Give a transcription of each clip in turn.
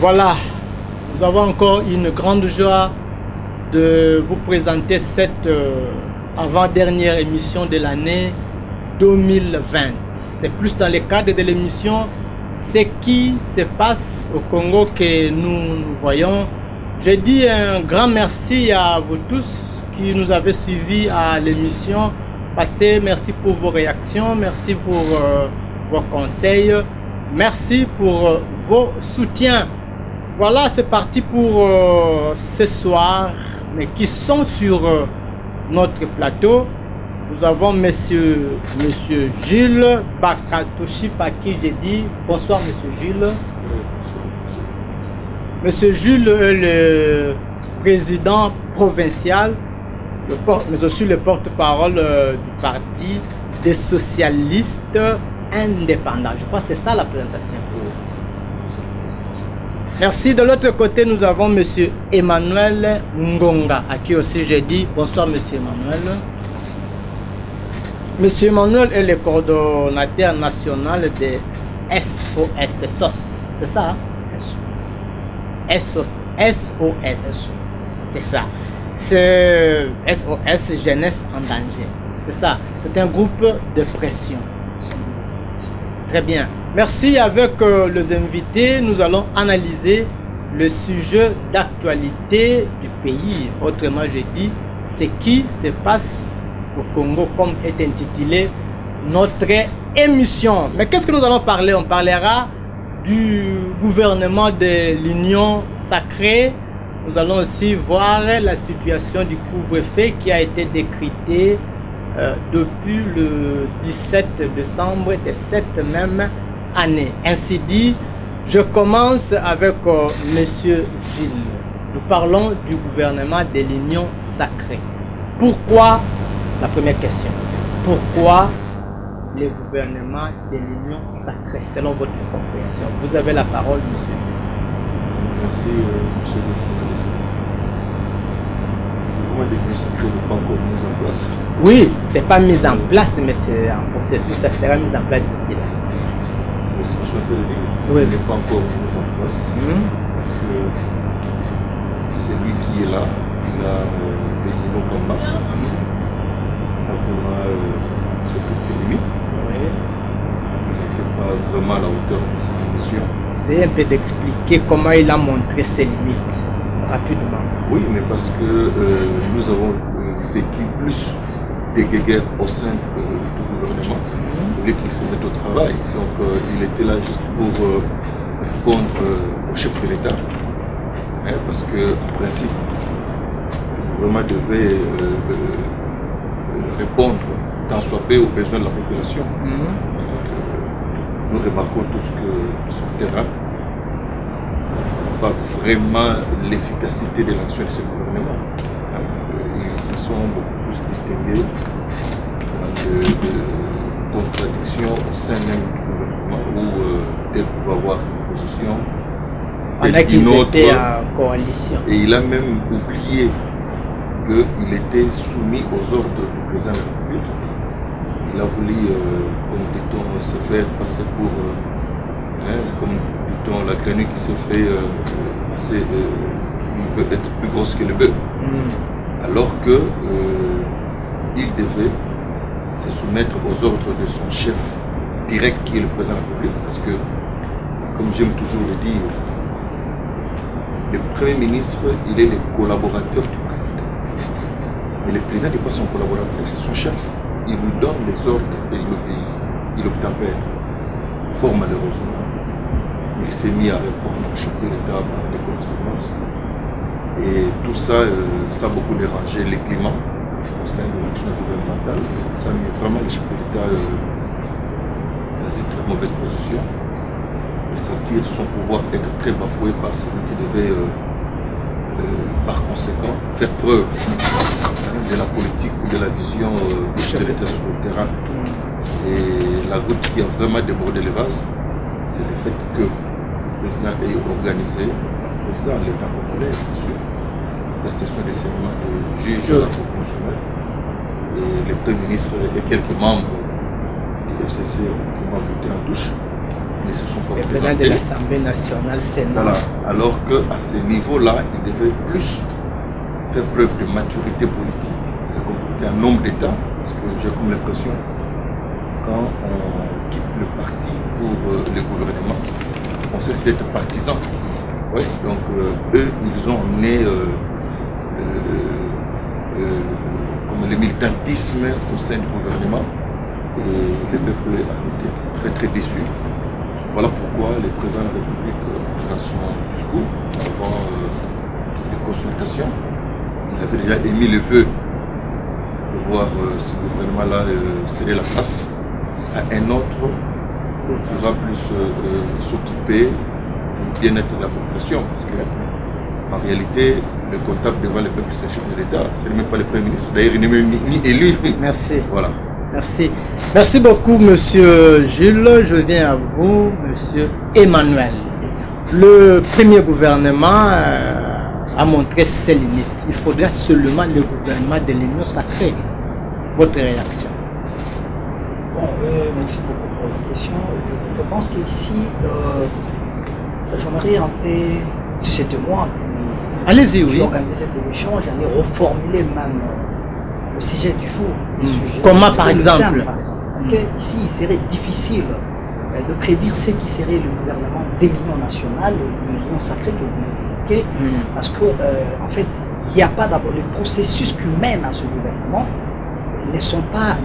Voilà, nous avons encore une grande joie de vous présenter cette avant-dernière émission de l'année 2020. C'est plus dans le cadre de l'émission ce qui se passe au Congo que nous voyons. Je dis un grand merci à vous tous qui nous avez suivis à l'émission passée. Merci pour vos réactions, merci pour vos conseils, merci pour vos soutiens. Voilà, c'est parti pour ce soir, mais qui sont sur notre plateau. Nous avons monsieur Jules Bakatoshi Paki, j'ai dit. Bonsoir monsieur Jules. Monsieur Jules est le président provincial, mais aussi le porte-parole du parti des socialistes indépendants. Je crois que c'est ça la présentation. Merci. De l'autre côté, nous avons monsieur Emmanuel Ngonga, à qui aussi j'ai dit bonsoir monsieur Emmanuel. Monsieur Emmanuel est le coordonnateur national des SOS, c'est ça hein? SOS, c'est ça. C'est SOS Jeunesse en danger, c'est ça. C'est un groupe de pression. Très bien. Merci. Avec les invités, nous allons analyser le sujet d'actualité du pays. Autrement, je dis ce qui se passe au Congo, comme est intitulé notre émission. Mais qu'est-ce que nous allons parler? On parlera du gouvernement de l'Union sacrée. Nous allons aussi voir la situation du couvre-feu qui a été décrété depuis le 17 décembre de cette même année. Ainsi dit, je commence avec monsieur Gilles. Nous parlons du gouvernement de l'Union sacrée. Pourquoi, la première question, pourquoi le gouvernement de l'Union sacrée, selon votre compréhension? Vous avez la parole, monsieur. Merci, monsieur le journaliste. Le gouvernement de l'Union sacrée n'est pas encore mis en place. Oui, c'est pas mis en place, mais c'est un processus, ça sera mis en place d'ici là. Mais ce que je suis en train de dire, oui, il n'est pas encore mis en place, parce que c'est lui qui est là, il a des niveaux combats, il a vraiment toutes ses limites, oui. Il n'était pas vraiment à la hauteur de sa mission. C'est un peu d'expliquer comment il a montré ses limites, rapidement. Oui, mais parce que nous avons vécu plus des guerres au sein du gouvernement, au lieu qu'il se mette au travail. Donc il était là juste pour répondre au chef de l'État, hein, parce que en principe, le gouvernement devait répondre tant soit peu aux besoins de la population. Nous remarquons tous que sur le terrain, pas vraiment l'efficacité de l'action de ce gouvernement. Ils se sont beaucoup plus distingués de contradictions au sein même du gouvernement où tel pouvait avoir une position. Pendant qu'ils étaient en coalition. Et il a même oublié qu'il était soumis aux ordres du président de la République. Il a voulu, comme dit-on, se faire passer pour, comme dit-on, la grenouille qui se fait passer, il veut être plus grosse que le bœuf. Alors que il devait se soumettre aux ordres de son chef direct qui est le président de la République, parce que, comme j'aime toujours le dire, le Premier ministre, il est le collaborateur du président. Mais le président n'est pas son collaborateur, c'est son chef. Il lui donne les ordres et il obtempère. Fort malheureusement, il s'est mis à répondre au chef de l'État par des correspondances. Et tout ça, ça a beaucoup dérangé les climats au sein de l'action gouvernementale. Ça a mis vraiment le chef de l'État dans une très mauvaise position. De sentir son pouvoir être très bafoué par celui qui devait, par conséquent, faire preuve de la politique ou de la vision du chef de l'État sur le terrain. Et la route qui a vraiment débordé les vases, c'est le fait que le président ait organisé, le président de l'État congolais, bien sûr, prestation des serments de juge à la Cour constitutionnelle, et le Premier ministre et quelques membres du FCC ont vraiment buté en touche. ne se sont pas Le président présentés. de l'Assemblée nationale, Sénat. Voilà. Alors qu'à ce niveau-là, il devait plus faire preuve de maturité politique. C'est compliqué un nombre d'États, parce que j'ai comme l'impression, quand on quitte le parti pour le gouvernement, on cesse d'être partisan. Oui, donc eux, ils ont emmené comme le militantisme au sein du gouvernement et le peuple a été très très déçu. Voilà pourquoi le président de la République, dans son discours, avant les consultations, il avait déjà émis le vœu de voir ce gouvernement-là serrer la face à un autre qui va plus s'occuper du bien-être de la population. Parce que, en réalité, le comptable devant le peuple, c'est le chef de l'État. Ce n'est même pas le Premier ministre. D'ailleurs, il n'est même ni élu. Merci. Voilà. Merci. Merci beaucoup, monsieur Jules. Je viens à vous, monsieur Emmanuel. Le premier gouvernement a montré ses limites. Il faudra seulement le gouvernement de l'Union sacrée. Votre réaction? Bon, merci beaucoup pour la question. Je pense qu'ici, j'aimerais un peu, si c'était moi Allez-y, qui oui. organisais cette émission, j'allais reformuler même le sujet du jour. Comment par exemple? Parce que ici, il serait difficile de prédire ce qui serait le gouvernement de l'Union nationale, de l'Union sacrée que vous évoquez, parce que en fait, il n'y a pas d'abord le processus qui mène à ce gouvernement ne sont pas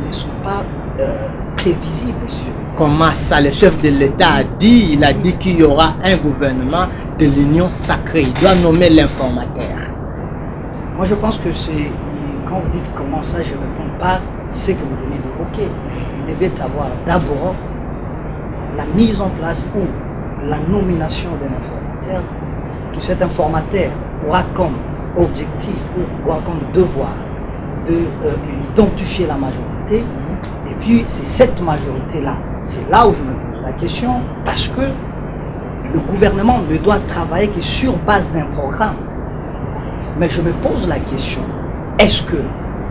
prévisibles. Comment ça? Le chef de l'État a dit, il a dit qu'il y aura un gouvernement de l'Union sacrée. Il doit nommer l'informateur. Moi, je pense que c'est, quand vous dites comment ça, je ne réponds pas ce que vous venez d'évoquer. Il devait avoir d'abord la mise en place ou la nomination d'un informateur, que cet informateur aura comme objectif ou aura comme devoir d'identifier la majorité. Et puis, c'est cette majorité-là. C'est là où je me pose la question, parce que le gouvernement ne doit travailler que sur base d'un programme. Mais je me pose la question, est-ce que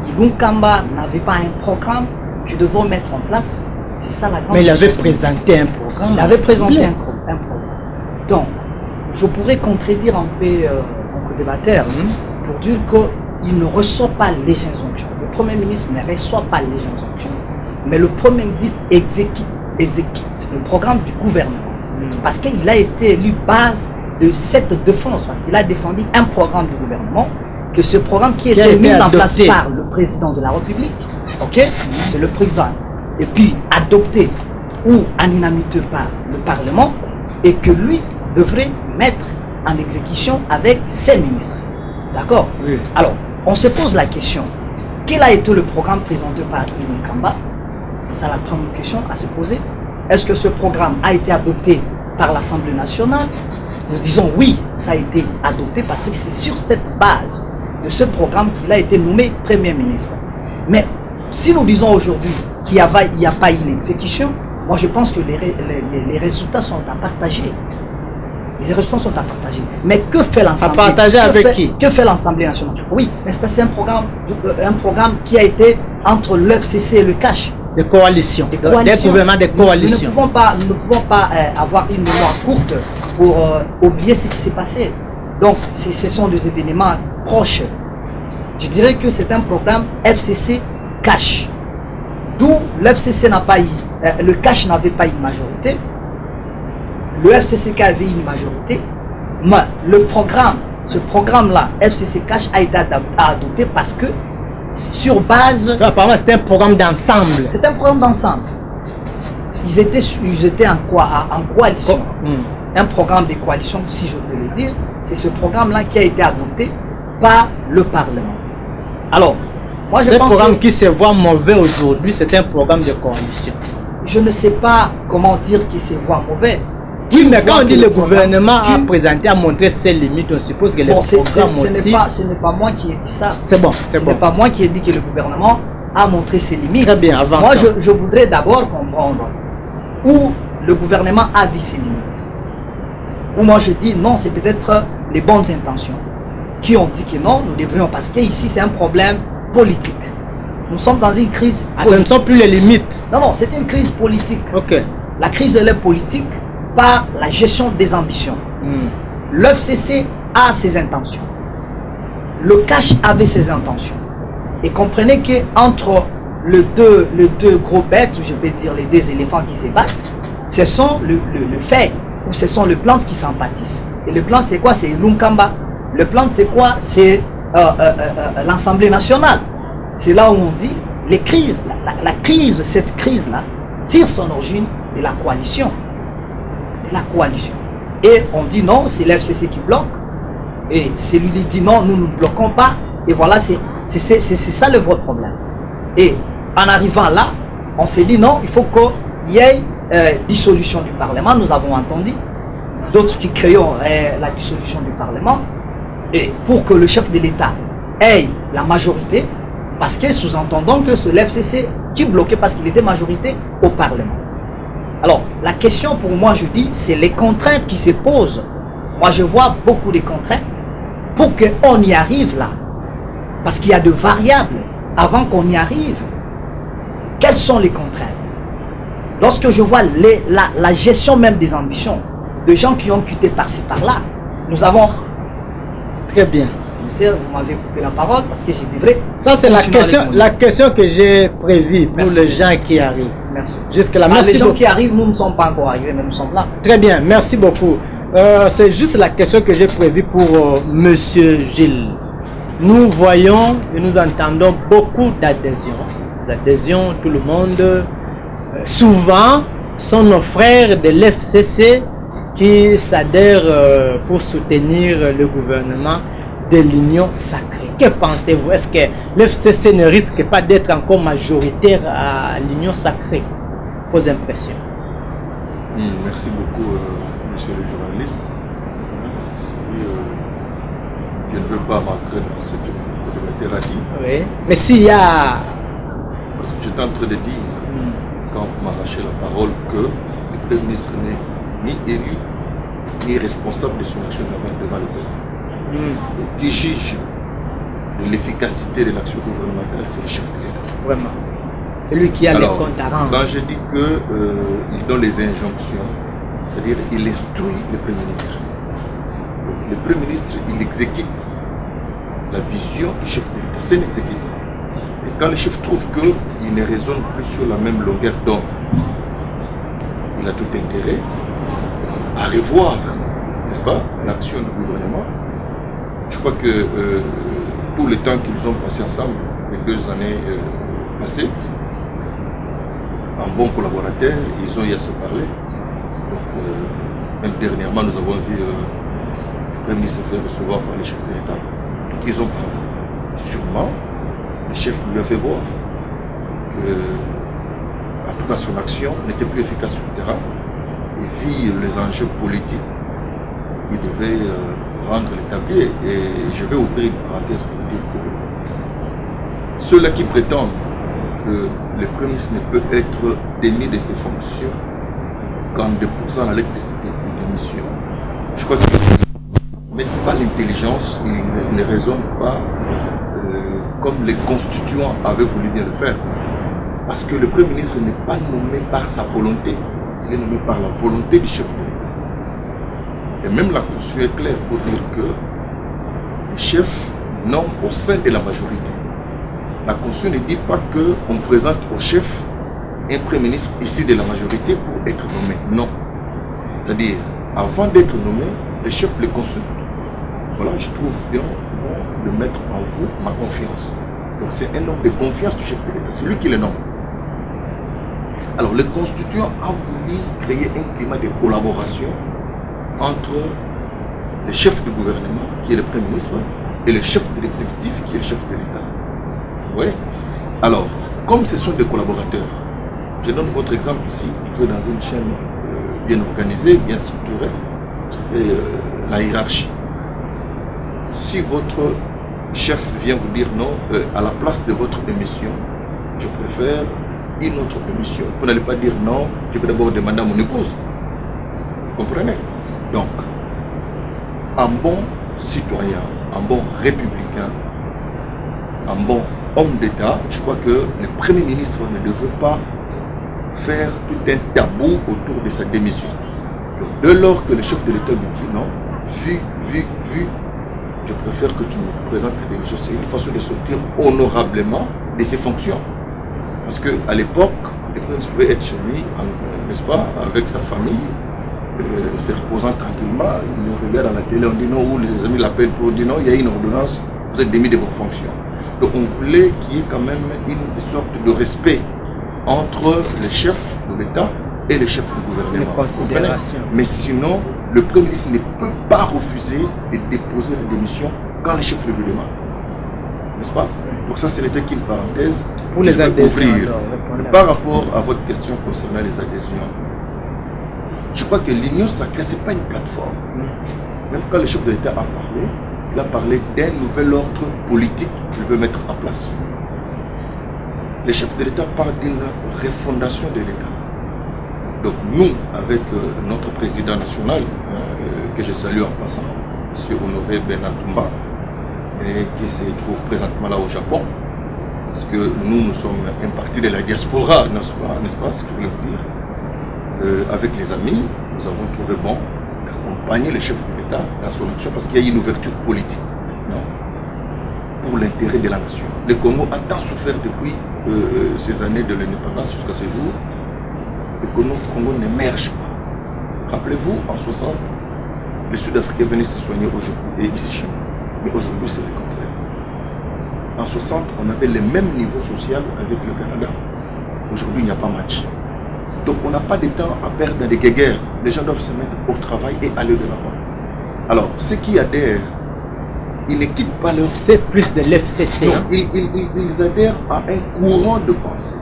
Ilunga Kamba n'avait pas un programme que devons mettre en place? C'est ça la grande question. Mais il avait présenté un programme. Il avait présenté un programme. Donc, je pourrais contredire un peu mon co-débatteur pour dire qu'il ne reçoit pas les injonctions. Le Premier ministre ne reçoit pas les injonctions, mais le Premier ministre exécute le programme du gouvernement. Parce qu'il a été élu base de cette défense, parce qu'il a défendu un programme du gouvernement, que ce programme qui était mis en place par le président de la République, ok, c'est le président, et puis adopté ou en unanimité par le Parlement, et que lui devrait mettre en exécution avec ses ministres. D'accord? Oui. Alors, on se pose la question, quel a été le programme présenté par Ilunga Kamba? C'est ça la première question à se poser. Est-ce que ce programme a été adopté par l'Assemblée nationale? Nous disons oui, ça a été adopté parce que c'est sur cette base de ce programme qu'il a été nommé Premier ministre. Mais si nous disons aujourd'hui qu'il n'y a pas eu l'exécution, moi je pense que les résultats sont à partager. Les résultats sont à partager. Mais que fait l'Assemblée? À partager avec qui? Que fait l'Assemblée nationale? Oui, mais c'est un programme qui a été entre l'FCC et le CACH. Des coalitions. Des gouvernements de coalition. Nous ne pouvons pas avoir une mémoire courte pour oublier ce qui s'est passé. Donc, ce sont des événements proches. Je dirais que c'est un programme FCC-CACH. D'où l'FCC n'a pas eu, le CACH n'avait pas une majorité. Le FCCK avait une majorité. Mais ce programme-là, FCC-CACH, a été adopté parce que sur base... Apparemment, c'était un programme d'ensemble. C'est un programme d'ensemble. Ils étaient en coalition. Un programme de coalition, si je peux le dire. C'est ce programme-là qui a été adopté par le Parlement. Alors, moi je pense que... C'est un programme qui se voit mauvais aujourd'hui, c'est un programme de coalition. Je ne sais pas comment dire qu'il se voit mauvais. Oui, mais quand on dit le gouvernement a présenté, a montré ses limites, on suppose que les programmes aussi... Ce n'est pas moi qui ai dit ça. C'est bon, c'est bon. Ce n'est pas moi qui ai dit que le gouvernement a montré ses limites. Très bien, avant moi, ça. je voudrais d'abord comprendre où le gouvernement a vu ses limites. Où moi je dis non, c'est peut-être les bonnes intentions qui ont dit que non, nous devrions, parce qu'ici c'est un problème politique. Nous sommes dans une crise politique. Ce ne sont plus les limites. Non, c'est une crise politique. Ok. La crise elle est politique par la gestion des ambitions. L'FCC a ses intentions. Le cash avait ses intentions. Et comprenez qu'entre les deux gros bêtes, ou je peux dire les deux éléphants qui se battent, ce sont le fait, ou ce sont les plantes qui sympathisent. Et le plan c'est quoi? C'est l'Unkamba. Le plan c'est quoi? C'est l'Assemblée nationale. C'est là où on dit les crises, la crise, cette crise-là, tire son origine de la coalition. De la coalition. Et on dit non, c'est l'FCC qui bloque. Et celui qui dit non, nous ne bloquons pas. Et voilà, c'est ça le vrai problème. Et en arrivant là, on s'est dit non, il faut qu'il y ait dissolution du Parlement. Nous avons entendu d'autres qui créent la dissolution du Parlement. Et pour que le chef de l'État ait la majorité, parce que sous-entendons que c'est l'FCC qui bloquait parce qu'il était majorité au Parlement. Alors, la question pour moi, je dis, c'est les contraintes qui se posent. Moi, je vois beaucoup de contraintes pour qu'on y arrive là. Parce qu'il y a de variables avant qu'on y arrive. Quelles sont les contraintes? Lorsque je vois la gestion même des ambitions, de gens qui ont quitté par-ci par-là, nous avons... Très bien. Monsieur, vous m'avez coupé la parole parce que je devrais... Ça, c'est la question que j'ai prévue pour les gens qui arrivent. Merci. Jusque-là, merci. Les gens qui arrivent, nous ne sommes pas encore arrivés, mais nous sommes là. Très bien, merci beaucoup. C'est juste la question que j'ai prévue pour Monsieur Gilles. Nous voyons et nous entendons beaucoup d'adhésions. D'adhésions, tout le monde. Souvent, sont nos frères de l'FCC qui s'adhèrent pour soutenir le gouvernement de l'Union sacrée. Que pensez-vous? Est-ce que l'FCC ne risque pas d'être encore majoritaire à l'Union sacrée? Vos impressions. Merci beaucoup, monsieur le journaliste. Je ne veux pas rentrer dans ce que le dit. Oui. Mais s'il y a... Parce que j'étais en train de dire, quand on m'a arraché la parole, que le Premier ministre n'est ni élu, ni responsable de son action devant le peuple. Qui juge de l'efficacité de l'action gouvernementale, c'est le chef de l'État. Vraiment. C'est lui qui a les comptes à rendre. Quand je dis qu'il donne les injonctions, c'est-à-dire qu'il instruit le Premier ministre. Le Premier ministre, il exécute la vision du chef de l'État. C'est un exécutif. Et quand le chef trouve qu'il ne raisonne plus sur la même longueur d'onde, il a tout intérêt à revoir, n'est-ce pas, l'action du gouvernement. Je crois que tout le temps qu'ils ont passé ensemble, les 2 années passées, en bon collaborateur, ils ont eu à se parler. Donc, même dernièrement, nous avons vu le Premier ministre se faire recevoir par les chefs de l'État. Donc, ils ont parlé. Sûrement, le chef lui a fait voir que, en tout cas, son action n'était plus efficace sur le terrain. Et vu les enjeux politiques, il devait rendre l'établi. Et je vais ouvrir une parenthèse pour dire que ceux-là qui prétendent que le Premier ministre ne peut être démis de ses fonctions qu'en déposant la lettre de démission, je crois qu'ils ne mettent pas l'intelligence, ils ne raisonnent pas comme les constituants avaient voulu bien le faire. Parce que le Premier ministre n'est pas nommé par sa volonté, il est nommé par la volonté du chef de l'État. Et même la Constitution est claire pour dire que le chef nomme au sein de la majorité. La Constitution ne dit pas qu'on présente au chef un Premier ministre ici de la majorité pour être nommé. Non. C'est-à-dire, avant d'être nommé, le chef le consulte. Voilà, je trouve bien de mettre en vous ma confiance. Donc c'est un homme de confiance du chef de l'État. C'est lui qui le nomme. Alors, le constituant a voulu créer un climat de collaboration entre le chef du gouvernement, qui est le Premier ministre, et le chef de l'exécutif, qui est le chef de l'État. Oui. Alors, comme ce sont des collaborateurs, je donne votre exemple ici. Vous êtes dans une chaîne bien organisée, bien structurée, et la hiérarchie. Si votre chef vient vous dire non, à la place de votre émission, je préfère une autre émission. Vous n'allez pas dire non, je vais d'abord demander à mon épouse. Vous comprenez? Donc, un bon citoyen, un bon républicain, un bon homme d'État, je crois que le Premier ministre ne devait pas faire tout un tabou autour de sa démission. Donc, dès lors que le chef de l'État lui dit non, vu, je préfère que tu me présentes des démissions. C'est une façon de sortir honorablement de ses fonctions. Parce qu'à l'époque, le prince pouvait être chez lui, n'est-ce pas, avec sa famille, se reposant tranquillement, il nous regarde à la télé, on dit non, ou les amis l'appellent pour dire non, il y a une ordonnance, vous êtes démis de vos fonctions. Donc on voulait qu'il y ait quand même une sorte de respect entre le chef de l'État et le chef du gouvernement. Mais sinon, le Premier ministre ne peut pas refuser de déposer la démission quand le chef le lui demande. N'est-ce pas? Donc ça, ce n'était qu'une parenthèse pour les adhésions. Par rapport à votre question concernant les adhésions, je crois que l'Union sacrée, ce n'est pas une plateforme. Même quand le chef de l'État a parlé, il a parlé d'un nouvel ordre politique qu'il veut mettre en place. Le chef de l'État parle d'une refondation de l'État. Donc nous, avec notre président national, que je salue en passant, M. Honoré Benatumba, qui se trouve présentement là au Japon, parce que nous sommes un parti de la diaspora, n'est-ce pas, ce que je voulais vous dire. Avec les amis, nous avons trouvé bon d'accompagner le chef de l'État dans son action parce qu'il y a une ouverture politique pour l'intérêt de la nation. Le Congo a tant souffert depuis ces années de l'indépendance jusqu'à ce jour. Le Congo n'émerge pas. Rappelez-vous, en 60, les Sud-Africains venaient se soigner aujourd'hui et ici chez nous. Mais aujourd'hui, c'est le contraire. En 60, on avait le même niveau social avec le Canada. Aujourd'hui, il n'y a pas match. Donc on n'a pas de temps à perdre dans des guéguerres. Les gens doivent se mettre au travail et aller de l'avant. Alors, ceux qui adhèrent, ils ne quittent pas leur... C'est plus de l'FCC. Non, ils adhèrent à un courant de pensée,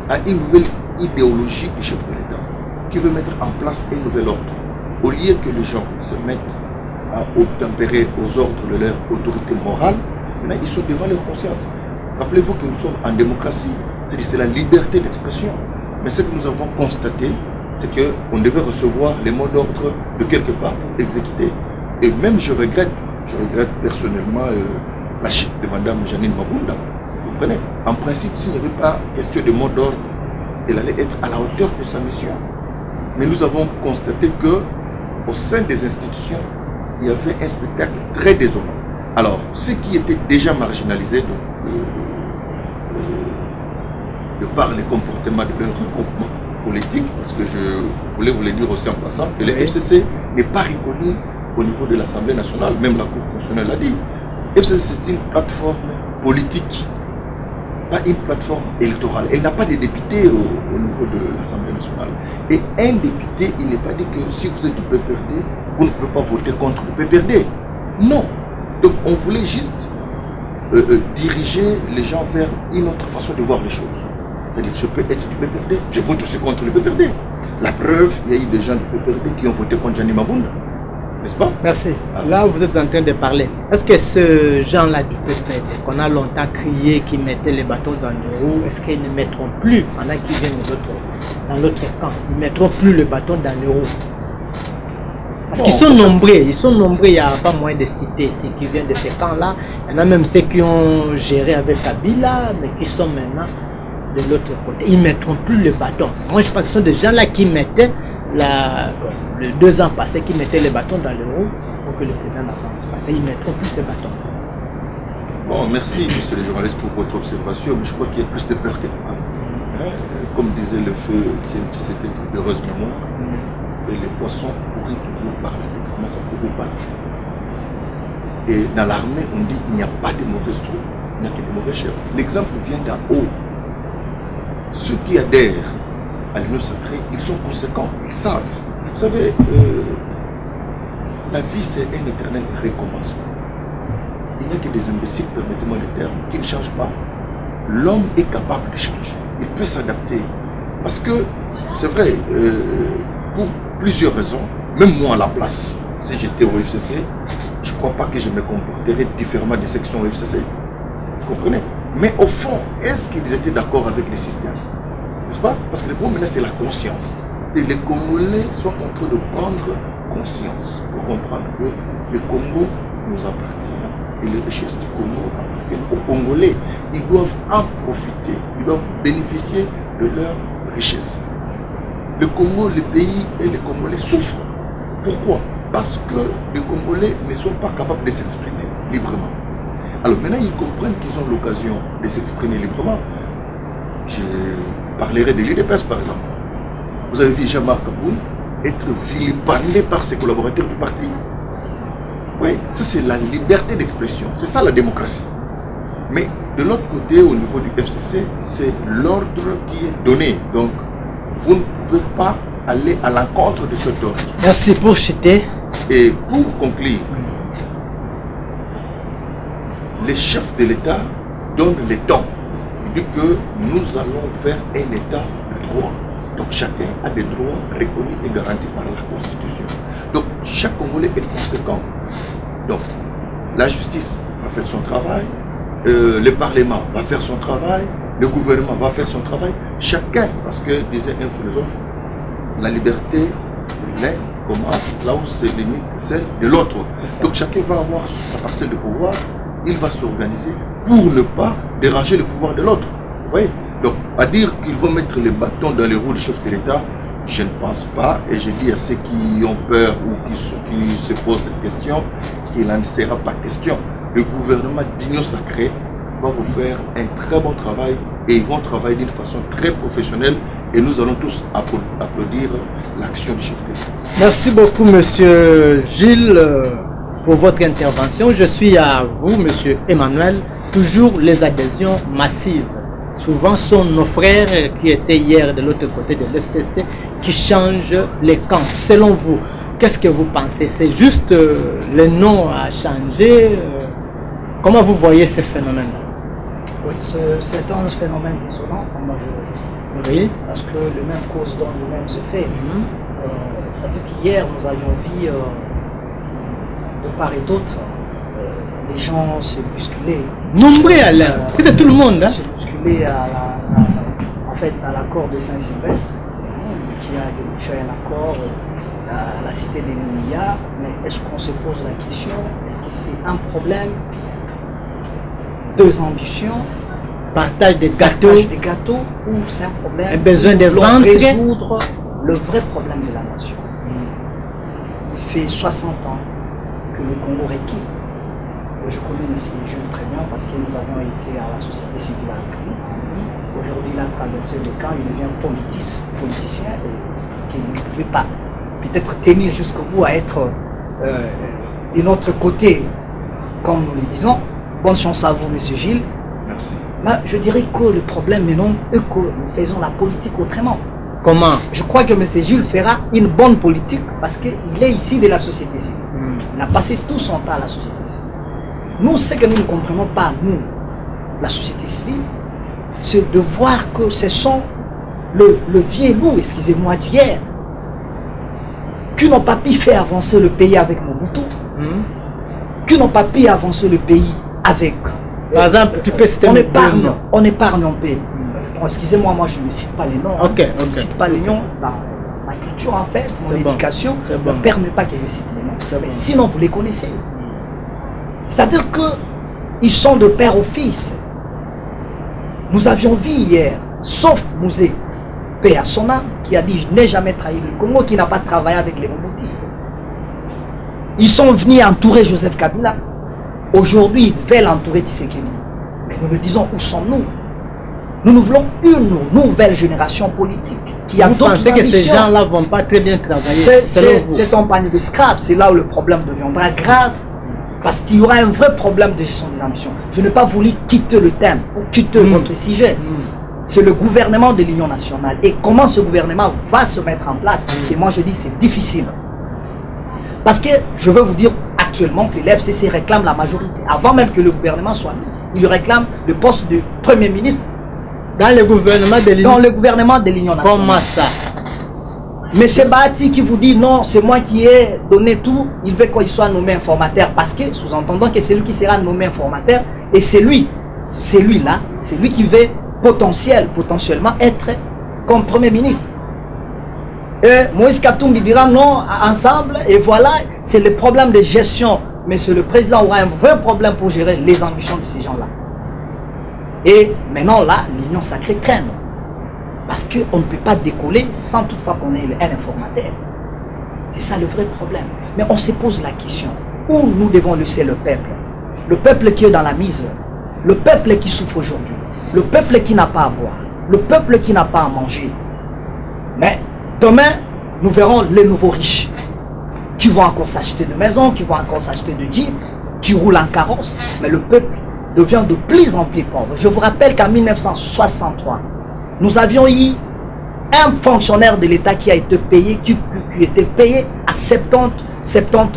à une nouvelle idéologie du chef de l'État, qui veut mettre en place un nouvel ordre. Au lieu que les gens se mettent à obtempérer aux ordres de leur autorité morale, maintenant ils sont devant leur conscience. Rappelez-vous que nous sommes en démocratie, c'est la liberté d'expression. Mais ce que nous avons constaté, c'est qu'on devait recevoir les mots d'ordre de quelque part pour exécuter. Et même je regrette personnellement la chute de Mme Janine Mabunda. Vous comprenez? En principe, s'il n'y avait pas question de mot d'ordre, elle allait être à la hauteur de sa mission. Mais nous avons constaté qu'au sein des institutions, il y avait un spectacle très désolant. Alors, ceux qui étaient déjà marginalisés, de par les comportements de leur regroupement politique, parce que je voulais vous le dire aussi en passant, que le FCC n'est pas reconnu au niveau de l'Assemblée nationale, même la Cour constitutionnelle l'a dit. FCC, c'est une plateforme politique, pas une plateforme électorale. Elle n'a pas de députés au niveau de l'Assemblée nationale. Et un député, il n'est pas dit que si vous êtes du PPRD, vous ne pouvez pas voter contre le PPRD. Non. Donc on voulait juste diriger les gens vers une autre façon de voir les choses. C'est-à-dire, je peux être du PPRD, je vote aussi contre le PPRD. La preuve, il y a eu des gens du PPRD qui ont voté contre Janine Mabunda. N'est-ce pas? Merci. Là, vous êtes en train de parler. Est-ce que ce gens-là du PPRD, qu'on a longtemps crié, qui mettaient les bâtons dans les roues, est-ce qu'ils ne mettront plus, pendant qu'ils viennent dans l'autre camp, ils ne mettront plus le bâton dans les roues? Parce qu'ils sont nombreux, il n'y a pas moyen de citer ceux qui viennent de ces camps-là. Il y en a même ceux qui ont géré avec Kabila, mais qui sont maintenant de l'autre côté. Ils ne mettront plus le bâton. Moi, je pense que ce sont des gens-là qui mettaient, les 2 ans passés, qui mettaient les bâtons dans les roues pour que le président n'avance pas. Ils ne mettront plus ces bâtons. Bon, merci, monsieur le journaliste, pour votre observation, mais je crois qu'il y a plus de peur que de mal. Comme disait le feu qui s'était d'heureuse mémoire, et les poissons courent toujours par la tête. Comment ça court pas? Et dans l'armée, on dit qu'il n'y a pas de mauvaises troupes, il n'y a que de mauvais chefs. L'exemple vient d'en haut. Ceux qui adhèrent à l'Union sacrée, ils sont conséquents, ils savent. Vous savez, la vie c'est un éternel recommencement. Il n'y a que des imbéciles, permettez-moi le terme, qui ne changent pas. L'homme est capable de changer, il peut s'adapter. Parce que, c'est vrai, pour plusieurs raisons, même moi à la place, si j'étais au FCC, je ne crois pas que je me comporterais différemment des sections au FCC. Vous comprenez? Mais au fond, est-ce qu'ils étaient d'accord avec le système? N'est-ce pas? Parce que le problème maintenant, c'est la conscience. Et les Congolais sont en train de prendre conscience pour comprendre que le Congo nous appartient et les richesses du Congo appartiennent aux Congolais. Ils doivent en profiter, ils doivent bénéficier de leurs richesses. Le Congo, le pays et les Congolais souffrent. Pourquoi? Parce que les Congolais ne sont pas capables de s'exprimer librement. Alors maintenant, ils comprennent qu'ils ont l'occasion de s'exprimer librement. Je parlerai de l'UDPS par exemple. Vous avez vu Jean-Marc Aboun être vilipendé par ses collaborateurs du parti. Oui, ça c'est la liberté d'expression, c'est ça la démocratie. Mais de l'autre côté, au niveau du FCC, c'est l'ordre qui est donné. Donc, vous ne pouvez pas aller à l'encontre de cet ordre. Merci pour chuter. Et pour conclure, les chefs de l'État donnent les temps. Ils disent que nous allons vers un État de droit. Donc chacun a des droits reconnus et garantis par la Constitution. Donc chaque Congolais est conséquent. Donc la justice va faire son travail, le Parlement va faire son travail, le gouvernement va faire son travail. Chacun, parce que disait un philosophe, la liberté de l'un commence là où se limite celle de l'autre. Donc chacun va avoir sa parcelle de pouvoir, il va s'organiser pour ne pas déranger le pouvoir de l'autre. Vous voyez? Donc, à dire qu'ils vont mettre les bâtons dans les roues du chef de l'État, je ne pense pas. Et je dis à ceux qui ont peur ou qui se posent cette question qu'il n'en sera pas question. Le gouvernement d'Union Sacrée va vous faire un très bon travail et ils vont travailler d'une façon très professionnelle et nous allons tous applaudir l'action du chef de l'État. Merci beaucoup, monsieur Gilles, pour votre intervention. Je suis à vous, monsieur Emmanuel. Toujours les adhésions massives. Souvent, sont nos frères qui étaient hier de l'autre côté de l'FCC qui changent les camps. Selon vous, qu'est-ce que vous pensez? C'est juste le nom à changer? Comment vous voyez ce phénomène? Oui, c'est un phénomène désolant, oui. Parce que les mêmes causes donnent les mêmes effets. C'est-à-dire qu'hier, nous avions vu de part et d'autre les gens se bousculer. Nombreux à l'air. C'est tout le monde. Hein? Se bousculer en fait, à l'accord de Saint-Sylvestre, qui a débouché un accord à la cité des milliards. Mais est-ce qu'on se pose la question? Est-ce que c'est un problème? Deux ambitions? Partage des gâteaux. Partage des gâteaux, ou c'est un problème? Un besoin de vendre. Résoudre le vrai problème de la nation. Il fait 60 ans que le Congo réquipe. Je connais M. Jules très bien parce que nous avions été à la société civile avec lui. Aujourd'hui, il a traversé le camp, il devient politicien parce qu'il ne pouvait pas peut-être tenir jusqu'au bout à être de notre côté, comme nous le disons. Bonne chance à vous, M. Gilles. Merci. Mais je dirais que le problème, maintenant, est que nous faisons la politique autrement. Comment? Je crois que M. Jules fera une bonne politique parce qu'il est ici de la société civile. Il a passé tout son temps à la société civile. Nous, ce que nous ne comprenons pas, nous, la société civile, c'est de voir que ce sont le vieux loup, excusez-moi, d'hier, qui n'ont pas pu faire avancer le pays avec Mobutu, qui n'ont pas pu avancer le pays avec... Par exemple, tu peux citer on épargne en paix. Bon, excusez-moi, moi je ne cite pas les noms. Je ne cite pas les noms. Ma culture, en fait, mon éducation ne permet pas que je cite les noms. Mais sinon, vous les connaissez. C'est-à-dire qu'ils sont de père au fils. Nous avions vu hier, sauf Mouzé, paix à son âme, qui a dit « Je n'ai jamais trahi le Congo », qui n'a pas travaillé avec les Mobutistes. Ils sont venus entourer Joseph Kabila. Aujourd'hui, ils veulent entourer Tshisekedi. Mais nous nous disons, où sommes-nous? Nous voulons une nouvelle génération politique qui a d'autres ambitions. Vous pensez que ces gens-là ne vont pas très bien travailler? C'est un panier de scrap. C'est là où le problème deviendra grave. Parce qu'il y aura un vrai problème de gestion des ambitions. Je n'ai pas voulu quitter le thème, ou quitter votre sujet. C'est le gouvernement de l'Union nationale. Et comment ce gouvernement va se mettre en place? Et moi je dis que c'est difficile. Parce que je veux vous dire actuellement que l'FCC réclame la majorité. Avant même que le gouvernement soit mis, il réclame le poste de Premier ministre dans le gouvernement de l'Union nationale. Comment ça? Mais c'est Bahati qui vous dit non, c'est moi qui ai donné tout, il veut qu'il soit nommé informateur. Parce que, sous-entendant que c'est lui qui sera nommé informateur, et c'est lui qui veut potentiellement être comme Premier ministre. Et Moïse Katumbi dira non, ensemble, et voilà, c'est le problème de gestion. Mais le président aura un vrai problème pour gérer les ambitions de ces gens-là. Et maintenant, là, l'Union sacrée craint. Parce qu'on ne peut pas décoller sans toutefois qu'on ait un informateur. C'est ça le vrai problème. Mais on se pose la question, où nous devons laisser le peuple? Le peuple qui est dans la misère, le peuple qui souffre aujourd'hui, le peuple qui n'a pas à boire, le peuple qui n'a pas à manger. Mais demain, nous verrons les nouveaux riches qui vont encore s'acheter de maisons, qui vont encore s'acheter de jeeps, qui roulent en carrosse. Mais le peuple devient de plus en plus pauvre. Je vous rappelle qu'en 1963, nous avions eu un fonctionnaire de l'État qui a été payé, qui était payé à 70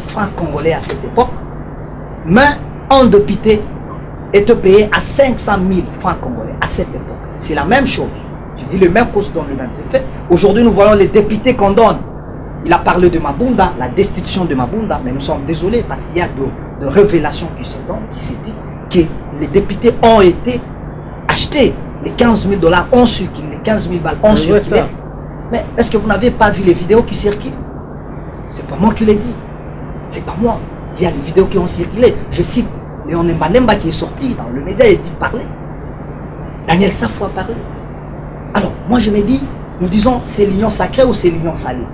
francs congolais à cette époque. Mais un député était payé à 500 000 francs congolais à cette époque. C'est la même chose. Je dis le même poste dans le même effet. Aujourd'hui, nous voyons les députés qu'on donne. Il a parlé de Mabunda, la destitution de Mabunda, mais nous sommes désolés parce qu'il y a de révélations qui se donnent, qui se dit que les députés ont été achetés. Les 15 000 $ ont circulé, les 15 000 balles ont circulé. Mais est-ce que vous n'avez pas vu les vidéos qui circulent? C'est pas moi qui l'ai dit. C'est pas moi. Il y a des vidéos qui ont circulé. Je cite Léon Mbanemba qui est sorti dans le média et dit parler. Daniel Safou a parlé. Alors, moi je me dis, nous disons c'est l'union sacrée ou c'est l'union salée?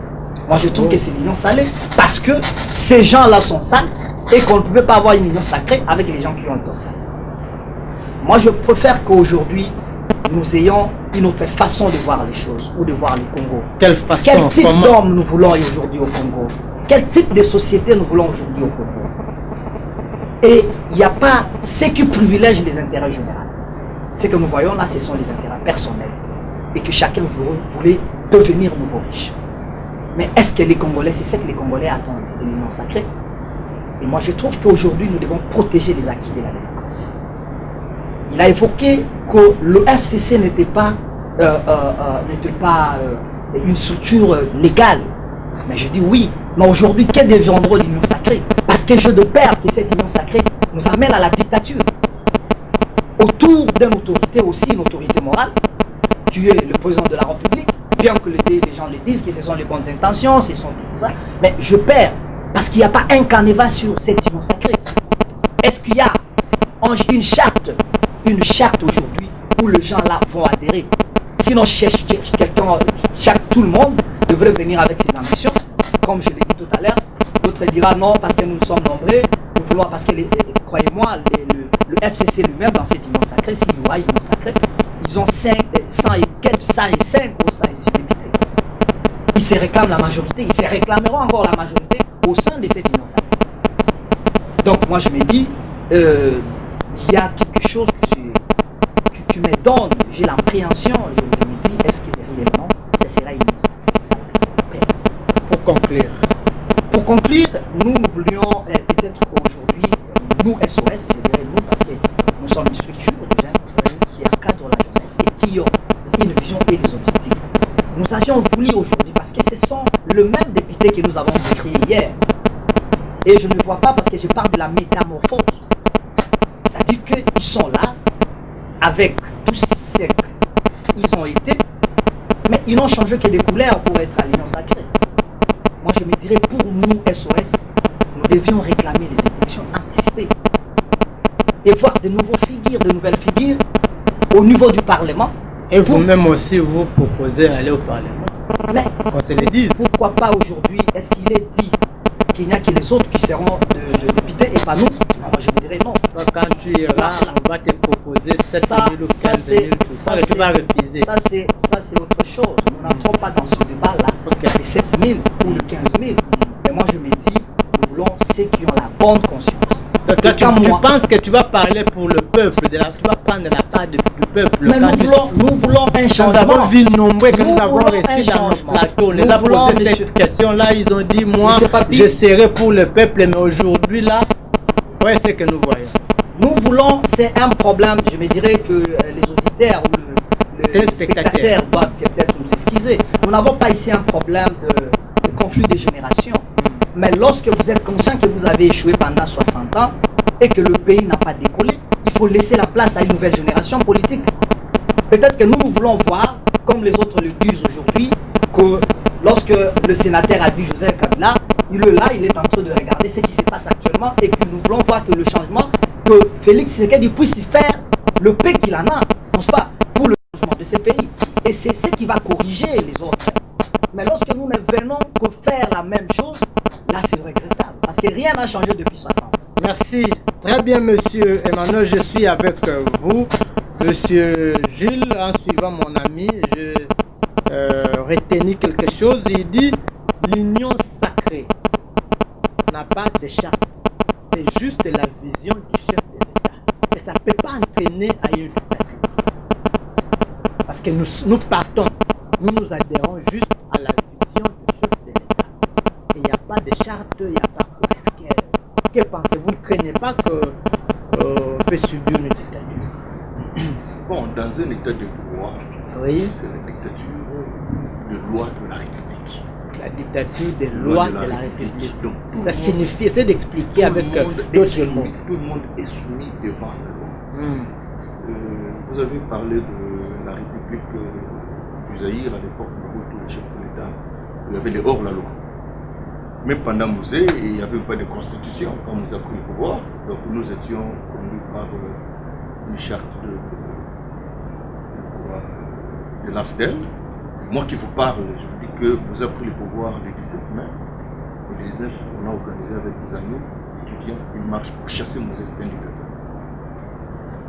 Moi je trouve que c'est l'union salée parce que ces gens-là sont sales et qu'on ne pouvait pas avoir une union sacrée avec les gens qui ont été sales. Moi je préfère qu'aujourd'hui nous ayons une autre façon de voir les choses ou de voir le Congo. Quelle façon? Quel type d'homme nous voulons aujourd'hui au Congo? Quel type de société nous voulons aujourd'hui au Congo? Et il n'y a pas ce qui privilège les intérêts généraux. Ce que nous voyons là, ce sont les intérêts personnels. Et que chacun voulait devenir nouveau riche. Mais est-ce que les Congolais, c'est ce que les Congolais attendent de l'union sacrée? Et moi je trouve qu'aujourd'hui nous devons protéger les acquis de la démocratie. Il a évoqué que le FCC n'était pas, une structure légale. Mais je dis oui. Mais aujourd'hui, que deviendra l'union sacrée? Parce que je de peur que cette union sacrée nous amène à la dictature. Autour d'une autorité aussi, une autorité morale, qui est le président de la République, bien que les gens le disent que ce sont les bonnes intentions, ce sont tout ça. Mais je perds parce qu'il n'y a pas un canevas sur cette union sacrée. Est-ce qu'il y a une charte aujourd'hui où les gens là vont adhérer? Sinon, tout le monde devrait venir avec ses ambitions, comme je l'ai dit tout à l'heure. D'autres dira non parce que nous sommes nombreux, nous voulons parce que, croyez-moi, le FCC lui-même dans cette union sacrée, s'il y aura une union sacrée, ils ont 105 ou 106 députés. Ils se réclament la majorité, ils se réclameront encore la majorité au sein de cette union sacrée. Donc moi je me dis, il y a quelque chose qui me donne, j'ai l'appréhension, je me dis, est-ce que réellement, ça sera une union sacrée? C'est ça la paix. Pour conclure, nous voulions peut-être qu'aujourd'hui, nous SOS, je dirais nous, parce que nous sommes une structure de jeunes qui encadre la jeunesse et qui ont une vision et des objectifs. Nous avions voulu aujourd'hui, parce que ce sont le même député que nous avons décrit hier. Et je ne vois pas parce que je parle de la métamorphose. C'est-à-dire qu'ils sont là, avec tous ces qu'ils ont été, mais ils n'ont changé que des couleurs pour être à l'union sacrée. Moi je me dirais, pour nous SOS, nous devions réclamer les élections anticipées. Et voir de nouvelles figures au niveau du Parlement. Et vous-même aussi, vous proposez d'aller au Parlement. Mais qu'on se le dise. Pourquoi pas aujourd'hui? Est-ce qu'il est dit qu'il n'y a que les autres qui seront de députés et pas nous? Non, moi je me dirais non. Quand tu iras, on va te proposer 7 000 ou 15 000, tu vas refuser. Ça c'est autre chose. Nous n'entrons pas dans ce débat-là. Les 7 000 ou les 15 000. Mais moi je me dis, nous voulons ceux qui ont la bonne conscience. Donc toi, tu penses que tu vas parler pour le peuple, tu vas prendre la part du peuple. Mais nous voulons un changement. Nous avons vu nombreux que nous avons reçus dans nos plateaux. On les a posé cette question-là, ils ont dit, moi, je serai pour le peuple, mais aujourd'hui, là, ouais, c'est ce que nous voyons. Nous voulons, c'est un problème, je me dirais que les auditeurs ou les spectateurs doivent peut-être nous excuser. Nous n'avons pas ici un problème de conflit de génération. Mais lorsque vous êtes conscient que vous avez échoué pendant 60 ans et que le pays n'a pas décollé, il faut laisser la place à une nouvelle génération politique. Peut-être que nous voulons voir, comme les autres le disent aujourd'hui, que lorsque le sénateur a vu Joseph Kabila, il est là, il est en train de regarder ce qui se passe actuellement et que nous voulons voir que le changement, que Félix Tshisekedi puisse y faire le paix qu'il en a, n'est-ce pas, pour le changement de ce pays. Et c'est ce qui va corriger les autres. Mais lorsque nous ne venons que faire la même chose, a changé depuis 60. Merci. Très bien, monsieur Emmanuel. Je suis avec vous. Monsieur Jules, en suivant mon ami, je retenir quelque chose. Il dit l'union sacrée n'a pas de charte. C'est juste la vision du chef de l'État. Et ça ne peut pas entraîner à une dictature. Parce que nous partons, nous adhérons juste à la vision du chef de l'État. Et il n'y a pas de charte, il n'y a pas quoi. Que pensez-vous? Ne craignez pas qu'on peut subir une dictature? Bon, dans un état de pouvoir, oui, c'est la dictature de loi de la République. La dictature des lois de la République. Donc, ça signifie, c'est d'expliquer avec d'autres mots. Tout le monde est soumis devant la loi. Vous avez parlé de la République du Zaïre à l'époque où tous les chefs de l'État, il y avait les hors-la-loi. Même pendant Mouzé, il n'y avait pas de constitution quand nous avons pris le pouvoir. Donc nous étions conduits par une charte de l'AFDEL. Moi qui vous parle, je vous dis que vous avez pris le pouvoir le 17 mai. Le 19, on a organisé avec des amis étudiants une marche pour chasser Mouzé, c'était un dictateur.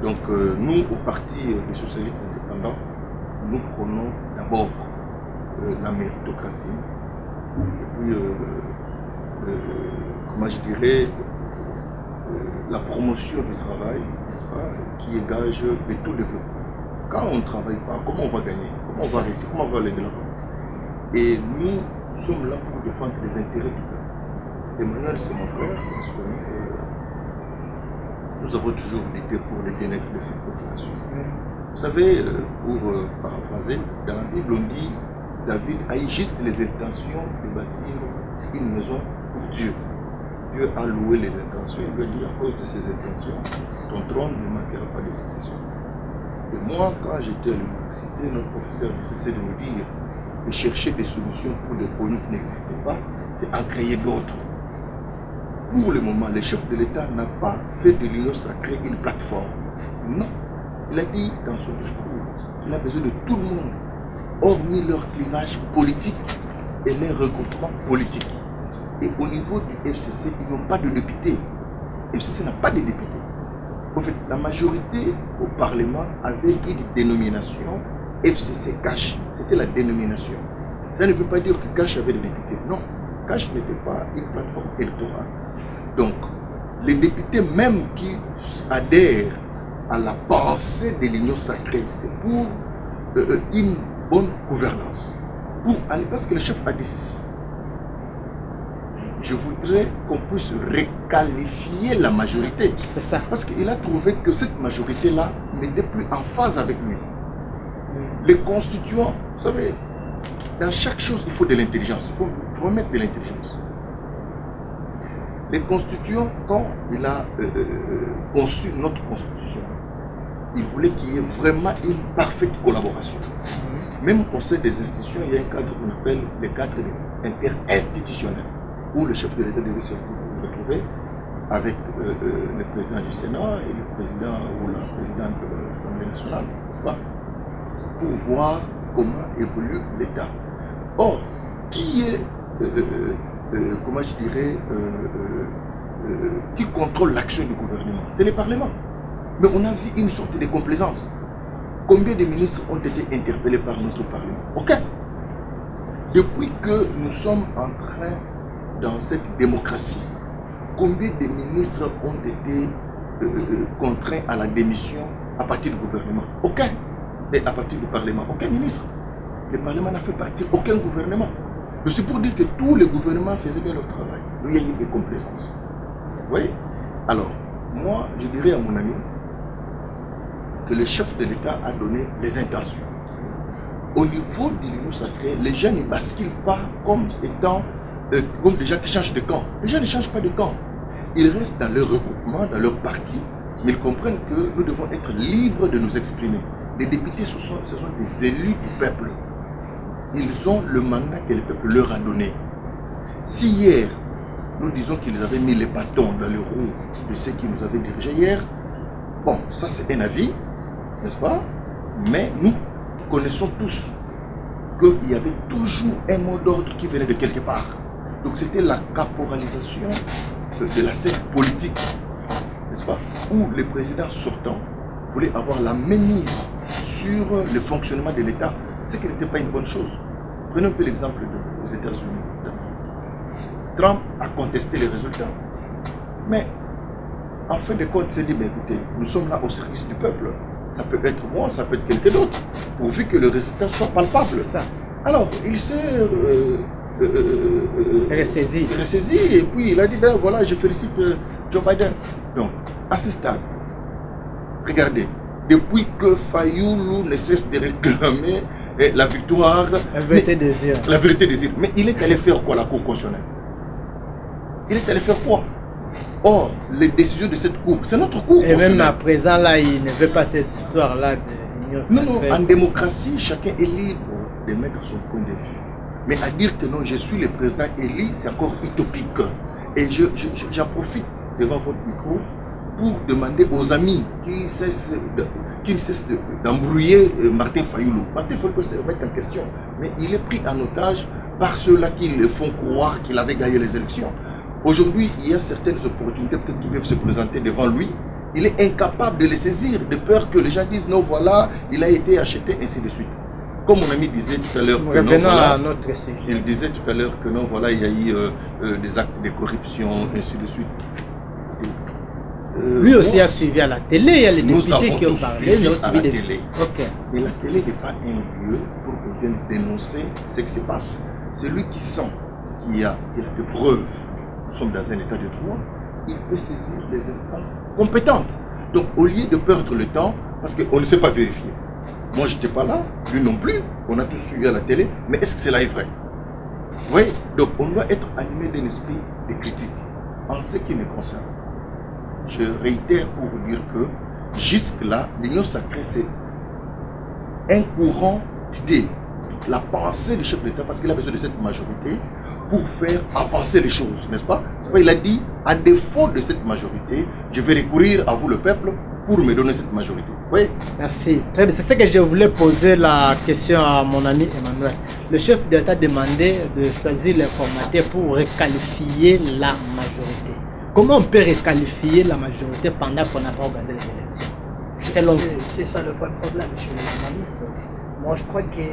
Donc nous, au parti des socialistes indépendants, nous prenons d'abord la méritocratie. Et puis, comment je dirais, la promotion du travail, n'est-ce pas, qui est gage de tout développement. Quand on ne travaille pas, comment on va gagner? Comment on va réussir? Comment on va aller de l'avant? Et nous sommes là pour défendre les intérêts du peuple. Emmanuel, c'est mon frère, parce que nous avons toujours lutté pour le bien-être de cette population. Vous savez, pour paraphraser, dans la Bible, on dit David a eu juste les intentions de bâtir une maison pour Dieu. Dieu a loué les intentions. Il lui a dit à cause de ces intentions, ton trône ne manquera pas de succession. Et moi, quand j'étais à l'université, notre professeur ne cessait de nous dire de chercher des solutions pour des problèmes qui n'existaient pas, c'est en créer d'autres. Pour le moment, le chef de l'État n'a pas fait de l'union sacrée une plateforme. Non. Il a dit dans son discours qu'il a besoin de tout le monde, hormis leur clivage politique et leur regroupement politique. Et au niveau du FCC, ils n'ont pas de députés. Le FCC n'a pas de députés. En fait, la majorité au Parlement avait une dénomination FCC Cash. C'était la dénomination. Ça ne veut pas dire que Cash avait des députés. Non, Cash n'était pas une plateforme électorale. Donc, les députés même qui adhèrent à la pensée de l'union sacrée, c'est pour une bonne gouvernance. Pour aller, parce que le chef a dit ceci. Je voudrais qu'on puisse requalifier la majorité. C'est ça. Parce qu'il a trouvé que cette majorité-là n'était plus en phase avec lui. Les constituants, vous savez, dans chaque chose, il faut de l'intelligence. Il faut mettre de l'intelligence. Les constituants, quand il a conçu notre constitution, il voulait qu'il y ait vraiment une parfaite collaboration. Même au sein des institutions, il y a un cadre qu'on appelle le cadre interinstitutionnel, où le chef de l'État devait se retrouver avec le président du Sénat et le président ou la présidente de l'Assemblée nationale, n'est-ce pas, pour voir comment évolue l'État. Or, qui est, comment je dirais, qui contrôle l'action du gouvernement? C'est le Parlement. Mais on a vu une sorte de complaisance. Combien de ministres ont été interpellés par notre Parlement? Aucun. Depuis que nous sommes en train dans cette démocratie, combien de ministres ont été contraints à la démission à partir du gouvernement? Aucun. Et à partir du Parlement, aucun ministre. Le Parlement n'a fait partir aucun gouvernement. C'est pour dire que tous les gouvernements faisaient bien leur travail. Il y a eu des complaisances. Vous voyez? Alors, moi, je dirais à mon ami que le chef de l'État a donné les intentions. Au niveau de l'union sacrée, les gens ne basculent pas comme étant comme des gens qui changent de camp. Les gens ne changent pas de camp. Ils restent dans leur regroupement, dans leur parti, mais ils comprennent que nous devons être libres de nous exprimer. Les députés, ce sont des élus du peuple. Ils ont le mandat que le peuple leur a donné. Si hier, nous disons qu'ils avaient mis les bâtons dans les roues de ceux qui nous avaient dirigés hier, bon, ça c'est un avis, n'est-ce pas? Mais nous connaissons tous qu'il y avait toujours un mot d'ordre qui venait de quelque part. Donc c'était la caporalisation de la scène politique, n'est-ce pas, où les présidents sortants voulaient avoir la mainmise sur le fonctionnement de l'État, ce qui n'était pas une bonne chose. Prenons un peu l'exemple des États-Unis. Trump a contesté les résultats, mais en fin de compte, il s'est dit, ben, écoutez, nous sommes là au service du peuple. Ça peut être moi, ça peut être quelqu'un d'autre, pourvu que le résultat soit palpable. Ça. Alors, il s'est ressaisi. Et puis il a dit, ben voilà, je félicite Joe Biden. Donc, à ce stade, regardez, depuis que Fayoulou ne cesse de réclamer la victoire, la vérité désire. La vérité désire. Mais il est allé faire quoi, la Cour constitutionnelle? Il est allé faire quoi? Or, les décisions de cette Cour, c'est notre Cour constitutionnelle. Et même à présent, là, il ne veut pas cette histoire-là de l'Union sacrée. Non, en démocratie, chacun est libre de mettre son point de vue. Mais à dire que non, je suis le président élu, c'est encore utopique. Et j'en profite devant votre micro pour demander aux amis qui ne cessent d'embrouiller Martin Fayoulou. Martin Fayoulou se remet en question, mais il est pris en otage par ceux-là qui le font croire qu'il avait gagné les élections. Aujourd'hui, il y a certaines opportunités peut-être qui peuvent se présenter devant lui. Il est incapable de les saisir, de peur que les gens disent non, voilà, il a été acheté, ainsi de suite. Comme mon ami disait tout à l'heure que non, voilà, il disait tout à l'heure que non, voilà, il y a eu des actes de corruption, ainsi de suite. Lui aussi a suivi à la télé, il y a les députés qui ont parlé. Nous avons à la télé. Okay. Mais la télé n'est pas un lieu pour qu'on vienne dénoncer ce qui se passe. Celui qui sent qu'il y a des preuves, nous sommes dans un état de droit, il peut saisir les instances compétentes. Donc au lieu de perdre le temps, parce qu'on ne sait pas vérifier. Moi, je n'étais pas là, lui non plus, on a tous suivi à la télé, mais est-ce que cela est vrai? Oui, donc on doit être animé d'un esprit de critique en ce qui me concerne. Je réitère pour vous dire que jusque-là, l'Union sacrée, c'est un courant d'idées, la pensée du chef d'État, parce qu'il a besoin de cette majorité pour faire avancer les choses, n'est-ce pas? Il a dit, à défaut de cette majorité, je vais recourir à vous le peuple pour me donner cette majorité. Oui. Merci. C'est ce que je voulais poser la question à mon ami Emmanuel. Le chef d'État demandait de choisir l'informateur pour requalifier la majorité. Comment on peut requalifier la majorité pendant qu'on n'a pas regardé les élections? C'est ça le vrai problème, monsieur le journaliste. Moi, je crois que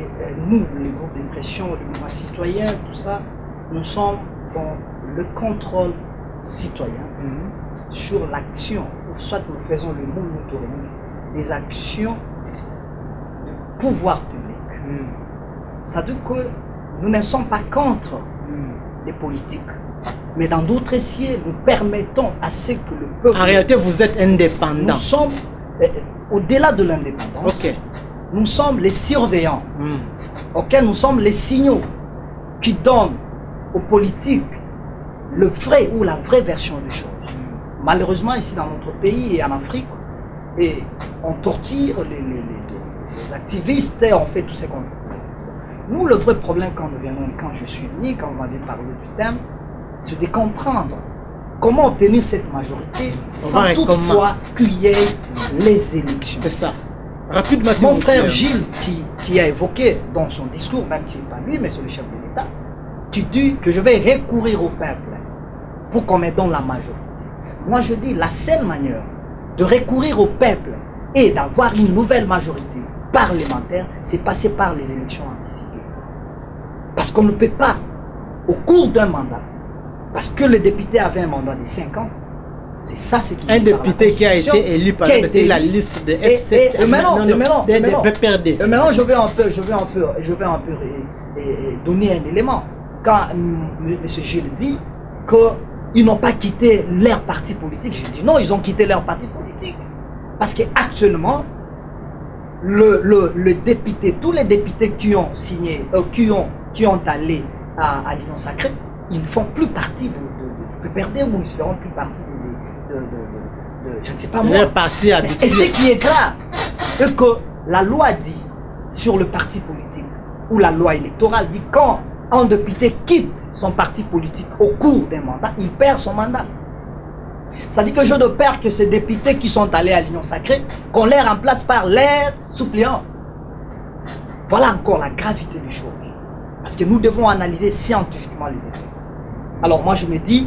nous, les groupes de pression, le mouvement citoyen, tout ça, nous sommes dans le contrôle citoyen sur l'action, soit nous faisons le monitoring des actions du pouvoir public. C'est-à-dire que nous ne sommes pas contre les politiques, mais dans d'autres cieux, nous permettons à ce que le peuple... En réalité, vous êtes indépendant. Nous sommes, au-delà de l'indépendance, nous sommes les surveillants, nous sommes les signaux qui donnent aux politiques le vrai ou la vraie version des choses. Malheureusement, ici dans notre pays et en Afrique, et on torture les activistes et on fait tout ce qu'on veut. Nous, le vrai problème quand nous venons, quand je suis venu, quand on m'avait parlé du thème, c'est de comprendre comment obtenir cette majorité sans toutefois qu'il y ait les élections. C'est ça. Rapidement, mon frère Gilles, qui a évoqué dans son discours, même si ce n'est pas lui, mais c'est le chef de l'État, qui dit que je vais recourir au peuple pour qu'on me donne la majorité. Moi, je dis la seule manière de recourir au peuple et d'avoir une nouvelle majorité parlementaire, c'est passer par les élections anticipées. Parce qu'on ne peut pas, au cours d'un mandat, parce que le député avait un mandat de 5 ans, c'est ça ce qui... Un député qui a été élu par la liste de FCC. Et maintenant, je vais un peu donner un élément. Quand M. Gilles dit qu'ils n'ont pas quitté leur parti politique, je dis non, ils ont quitté leur parti politique. Parce qu'actuellement, le député, tous les députés qui ont signé, qui ont allé à l'Union sacrée, ils ne font plus partie de PPRD ou ils ne feront plus partie je ne sais pas moi. Et ce qui est grave, c'est que la loi dit sur le parti politique, ou la loi électorale dit quand un député quitte son parti politique au cours d'un mandat, il perd son mandat. Ça dit que je ne perds que ces députés qui sont allés à l'Union sacrée, qu'on les remplace par leurs suppléants. Voilà encore la gravité des choses. Parce que nous devons analyser scientifiquement les effets. Alors moi je me dis,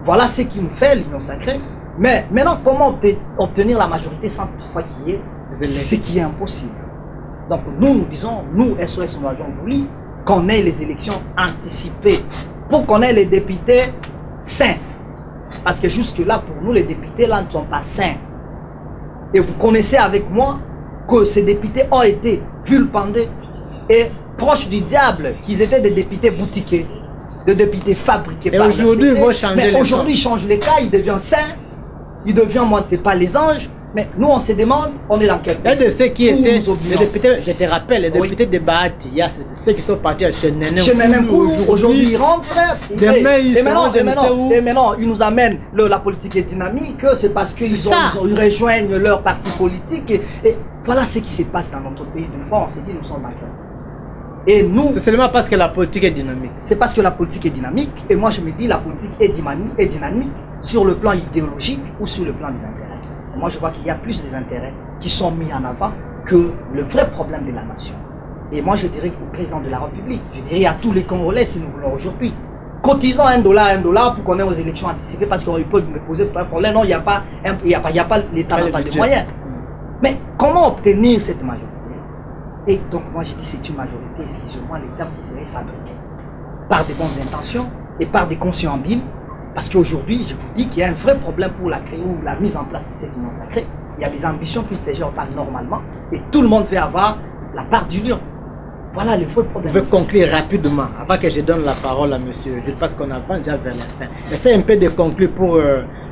Voilà ce qui nous fait l'union sacrée. Mais maintenant, comment obtenir la majorité sans toutefois qu'il y ait, c'est ce qui est impossible. Donc nous disons, nous, SOS, nous avions voulu qu'on ait les élections anticipées pour qu'on ait les députés sains. Parce que jusque-là, pour nous, les députés là ne sont pas sains. Et vous connaissez avec moi que ces députés ont été vilipendés et proches du diable, qu'ils étaient des députés boutiqués, des députés fabriqués et par aujourd'hui, ils vont changer. Mais aujourd'hui, ils changent les cas, ils deviennent saints, ils deviennent, moi, c'est pas les anges. Mais nous, on se demande, on est dans quel pays? Il y a de ceux qui étaient, les députés, je te rappelle, les députés de Bahati, il y a ceux qui sont partis chez Nenem Koulou. Aujourd'hui, ils rentrent. Demain, ils et maintenant, ils nous amènent, la politique est dynamique, c'est parce qu'ils rejoignent leur parti politique. Et voilà ce qui se passe dans notre pays. D'une fois, on s'est dit, nous sommes dans quel pays? Et nous... C'est seulement parce que la politique est dynamique. C'est parce que la politique est dynamique. Et moi, je me dis, la politique est dynamique sur le plan idéologique ou sur le plan des intérêts. Moi, je vois qu'il y a plus des intérêts qui sont mis en avant que le vrai problème de la nation. Et moi, je dirais au président de la République, je dirais à tous les Congolais, si nous voulons aujourd'hui, cotisons $1 pour qu'on ait aux élections anticipées, parce qu'on peut me poser un problème. Non, il n'y a pas, l'État n'a pas de moyens. Mais comment obtenir cette majorité? Et donc, moi, je dis c'est une majorité, excusez-moi, les termes qui seraient fabriqués par de bonnes intentions et par des conscients habiles. Parce qu'aujourd'hui, je vous dis qu'il y a un vrai problème pour la mise en place de cette union sacrée. Il y a des ambitions qui ne se gèrent pas normalement et tout le monde veut avoir la part du lion. Voilà le vrai problème. Je veux conclure rapidement, avant que je donne la parole à monsieur Jules, parce qu'on avance déjà vers la fin. Essayez un peu de conclure pour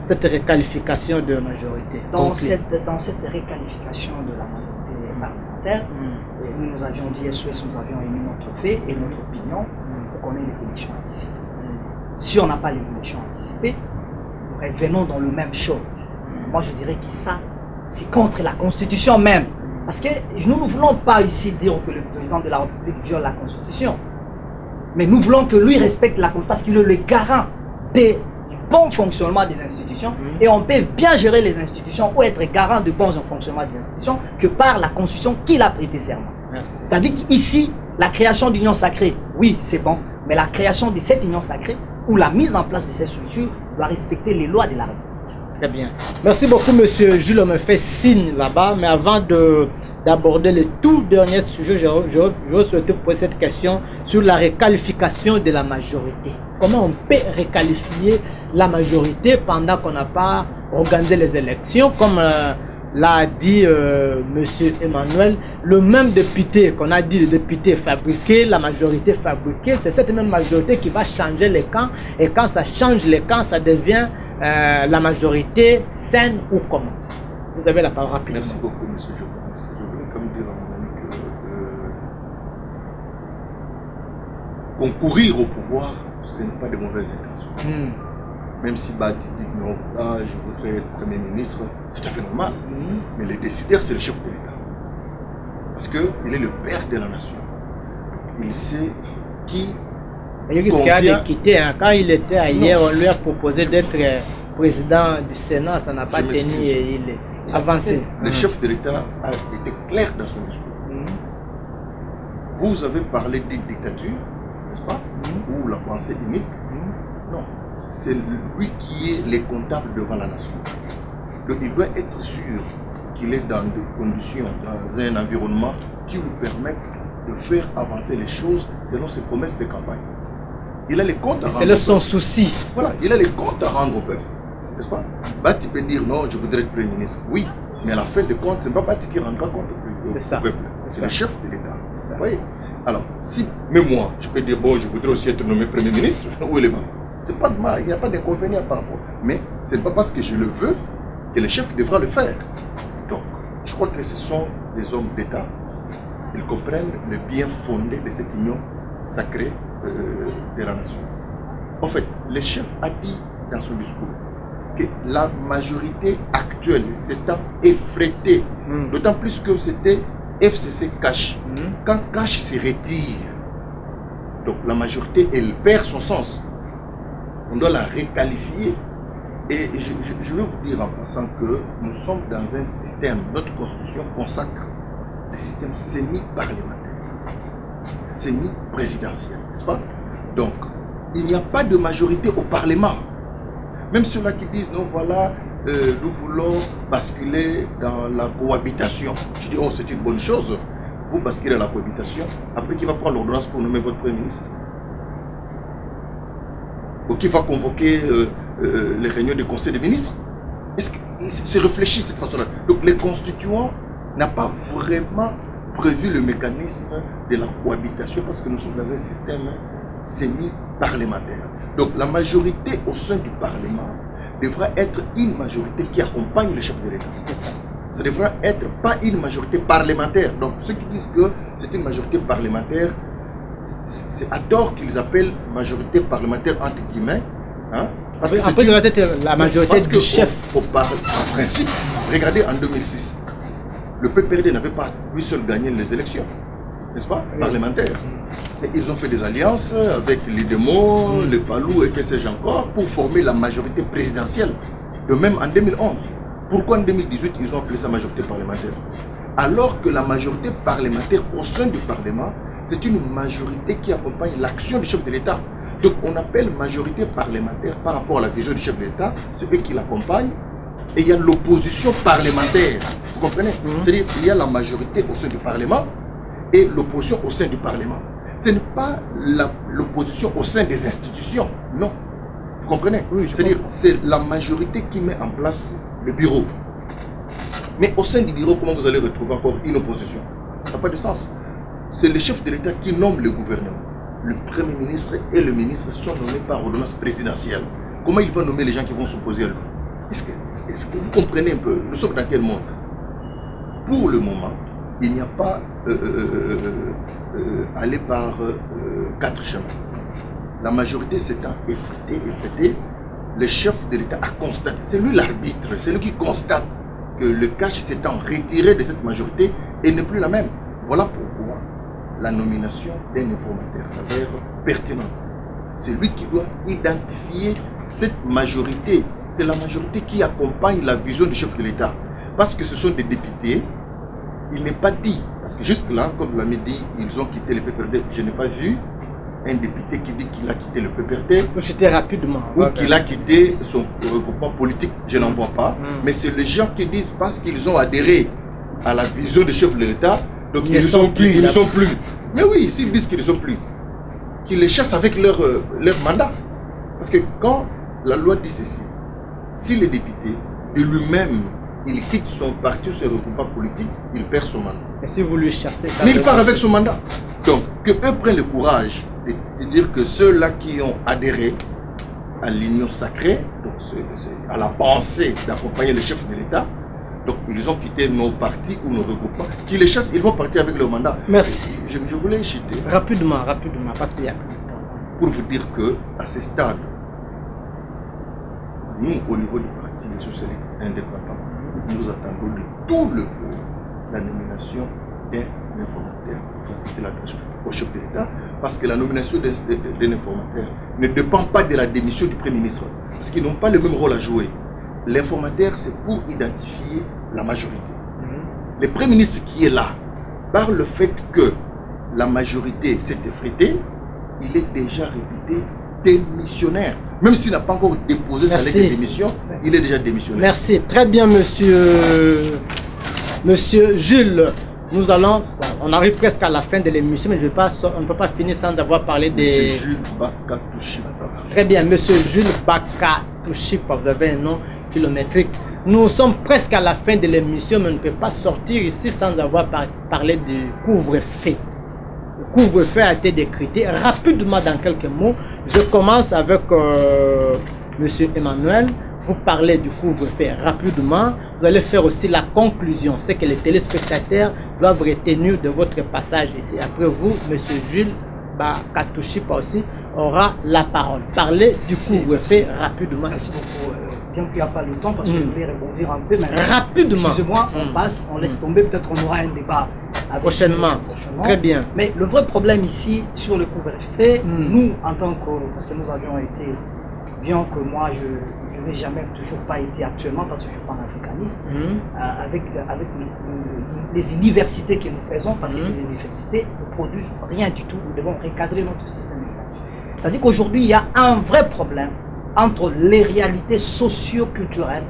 cette requalification de majorité. Dans cette requalification de la majorité parlementaire, nous avions dit SOS, nous avions émis notre fait et notre opinion pour qu'on ait les élections anticipées. Si on n'a pas les élections anticipées, nous revenons dans le même chose. Moi, je dirais que ça, c'est contre la Constitution même. Parce que nous ne voulons pas ici dire que le président de la République viole la Constitution. Mais nous voulons que lui respecte la Constitution parce qu'il est le garant du bon fonctionnement des institutions. Et on peut bien gérer les institutions ou être garant du bon fonctionnement des institutions que par la Constitution qu'il a prêté serment. C'est-à-dire qu'ici, la création d'union sacrée, oui, c'est bon. Mais la création de cette union sacrée, ou la mise en place de ces structures doit respecter les lois de la République. Très bien. Merci beaucoup, monsieur Jules. On me fait signe là-bas. Mais avant d'aborder le tout dernier sujet, je souhaite poser cette question sur la requalification de la majorité. Comment on peut requalifier la majorité pendant qu'on n'a pas organisé les élections, comme l'a dit monsieur Emmanuel, le même député qu'on a dit, le député fabriqué, la majorité fabriquée, c'est cette même majorité qui va changer les camps. Et quand ça change les camps, ça devient la majorité saine ou comment? Vous avez la parole rapidement. Merci beaucoup, monsieur Jovan. Je voulais comme dire à mon ami que concourir au pouvoir, ce n'est pas de mauvaises intentions. Même si Bahati dit non, là, je voudrais être Premier ministre, c'est tout à fait normal. Mais le décideur, c'est le chef de l'État. Parce qu'il est le père de la nation. Il sait qui. Il risque de quitter. Hein. Quand il était ailleurs, on lui a proposé d'être président du Sénat, ça n'a pas tenu et il est avancé. Le chef de l'État a été clair dans son discours. Vous avez parlé de dictature, n'est-ce pas? Ou la pensée unique. Non. C'est lui qui est le comptable devant la nation. Donc il doit être sûr qu'il est dans des conditions, dans un environnement qui lui permettent de faire avancer les choses selon ses promesses de campagne. Il a les comptes à rendre. C'est son souci. Voilà, il a les comptes à rendre au peuple. N'est-ce pas? Bati peut dire non, je voudrais être Premier ministre. Oui, mais à la fin de compte, ce n'est pas Bati qui rendra compte au peuple. C'est le chef de l'État. Vous voyez? Alors, si même moi, je peux dire bon, je voudrais aussi être nommé Premier ministre, où est le mal? C'est pas de mal, il n'y a pas d'inconvénient par rapport. Mais ce n'est pas parce que je le veux que le chef devra le faire. Donc, je crois que ce sont des hommes d'État. Ils comprennent le bien fondé de cette union sacrée de la nation. En fait, le chef a dit dans son discours que la majorité actuelle s'étant effrétée, d'autant plus que c'était FCC Cash. Quand Cash se retire, donc la majorité, elle perd son sens. On doit la requalifier. Et je veux vous dire en passant que nous sommes dans un système, notre constitution consacre le système semi-parlementaire, semi-présidentiel, n'est-ce pas? Donc, il n'y a pas de majorité au Parlement. Même ceux-là qui disent, non, voilà, nous voulons basculer dans la cohabitation. Je dis, oh, c'est une bonne chose. Vous basculez dans la cohabitation. Après, qui va prendre l'ordonnance pour nommer votre Premier ministre? Ou qui va convoquer les réunions du Conseil des ministres? Est-ce que c'est réfléchi de cette façon-là? Donc, les constituants n'ont pas vraiment prévu le mécanisme de la cohabitation parce que nous sommes dans un système semi-parlementaire. Donc, la majorité au sein du Parlement devra être une majorité qui accompagne le chef de l'État. Ça devra être pas une majorité parlementaire. Donc, ceux qui disent que c'est une majorité parlementaire, c'est à tort qu'ils appellent majorité parlementaire entre guillemets. Hein, parce que après, doit être la majorité du chef. En principe, regardez en 2006, le PPRD n'avait pas lui seul gagné les élections, n'est-ce pas, parlementaires. Et ils ont fait des alliances avec les démons, les palous et que sais-je encore pour former la majorité présidentielle. De même en 2011. Pourquoi en 2018 ils ont appelé ça majorité parlementaire? Alors que la majorité parlementaire au sein du Parlement, c'est une majorité qui accompagne l'action du chef de l'État. Donc on appelle majorité parlementaire par rapport à la vision du chef de l'État, c'est eux qui l'accompagnent. Et il y a l'opposition parlementaire. Vous comprenez? C'est-à-dire qu'il y a la majorité au sein du Parlement et l'opposition au sein du Parlement. Ce n'est pas l'opposition au sein des institutions, non. Vous comprenez? Oui, c'est-à-dire c'est la majorité qui met en place le bureau. Mais au sein du bureau, comment vous allez retrouver encore une opposition? Ça n'a pas de sens. C'est le chef de l'État qui nomme le gouvernement. Le Premier ministre et le ministre sont nommés par ordonnance présidentielle. Comment il va nommer les gens qui vont s'opposer à lui? Est-ce que vous comprenez un peu? Nous sommes dans quel monde? Pour le moment, il n'y a pas aller par 4 chemins. La majorité s'étant effritée, le chef de l'État a constaté, c'est lui l'arbitre, c'est lui qui constate que le cash s'étant retiré de cette majorité et n'est plus la même. Voilà pourquoi la nomination d'un informateur s'avère pertinente. C'est lui qui doit identifier cette majorité. C'est la majorité qui accompagne la vision du chef de l'État. Parce que ce sont des députés, il n'est pas dit, parce que jusque-là, comme vous l'avez dit, ils ont quitté le PPRD. Je n'ai pas vu un député qui dit qu'il a quitté le PPRD. C'était rapidement. Ou qu'il a quitté son regroupement politique, je n'en vois pas. Mais c'est les gens qui disent parce qu'ils ont adhéré à la vision du chef de l'État, donc ils ne sont plus. Mais oui, s'ils disent qu'ils ne sont plus, qu'ils les chassent avec leur mandat. Parce que quand la loi dit ceci, si le député de lui-même, il quitte son parti ou son regroupement politique, il perd son mandat. Et si vous lui chassez, ça mais il part avec son mandat. Donc, qu'eux prennent le courage de dire que ceux-là qui ont adhéré à l'union sacrée, donc à la pensée d'accompagner le chef de l'État, donc ils ont quitté nos partis ou nos regroupements, qui les chassent, ils vont partir avec leur mandat. Merci. Je voulais chuter. Rapidement, parce qu'il y a... Pour vous dire que à ce stade, nous, au niveau du parti des socialistes indépendants, nous attendons de tout le monde la nomination d'un informateur pour faciliter la tâche au chef de l'État, parce que la nomination d'un informateur ne dépend pas de la démission du Premier ministre, parce qu'ils n'ont pas le même rôle à jouer. L'informateur, c'est pour identifier la majorité. Le Premier ministre qui est là, par le fait que la majorité s'est effritée, il est déjà réputé démissionnaire. Même s'il n'a pas encore déposé sa lettre de démission, il est déjà démissionnaire. Merci. Très bien, monsieur Jules. Nous allons, on arrive presque à la fin de l'émission, mais on ne peut pas finir sans avoir parlé des... Monsieur Jules Bakatouchip. Très bien, monsieur Jules Bakatouchip, vous avez un nom kilométrique. Nous sommes presque à la fin de l'émission, mais on ne peut pas sortir ici sans avoir parlé du couvre-feu. Le couvre-feu a été décrété rapidement dans quelques mots. Je commence avec monsieur Emmanuel. Vous parlez du couvre-feu rapidement. Vous allez faire aussi la conclusion. C'est que les téléspectateurs doivent retenir de votre passage ici. Après vous, monsieur Jules Bakatouchip aussi aura la parole. Parlez du couvre-feu rapidement. Merci beaucoup. Bien qu'il n'y a pas le temps, parce que je voulais rebondir un peu. Rapidement. Excusez-moi, on passe, on laisse tomber. Peut-être qu'on aura un débat prochainement. Très bien. Mais le vrai problème ici, sur le couvre-feu, nous, en tant que... Parce que nous avions été... Bien que moi, je n'ai jamais, toujours pas été actuellement, parce que je suis panafricaniste, avec les universités que nous faisons, parce que ces universités ne produisent rien du tout. Nous devons recadrer notre système éducatif. C'est-à-dire qu'aujourd'hui, il y a un vrai problème entre les réalités socio-culturelles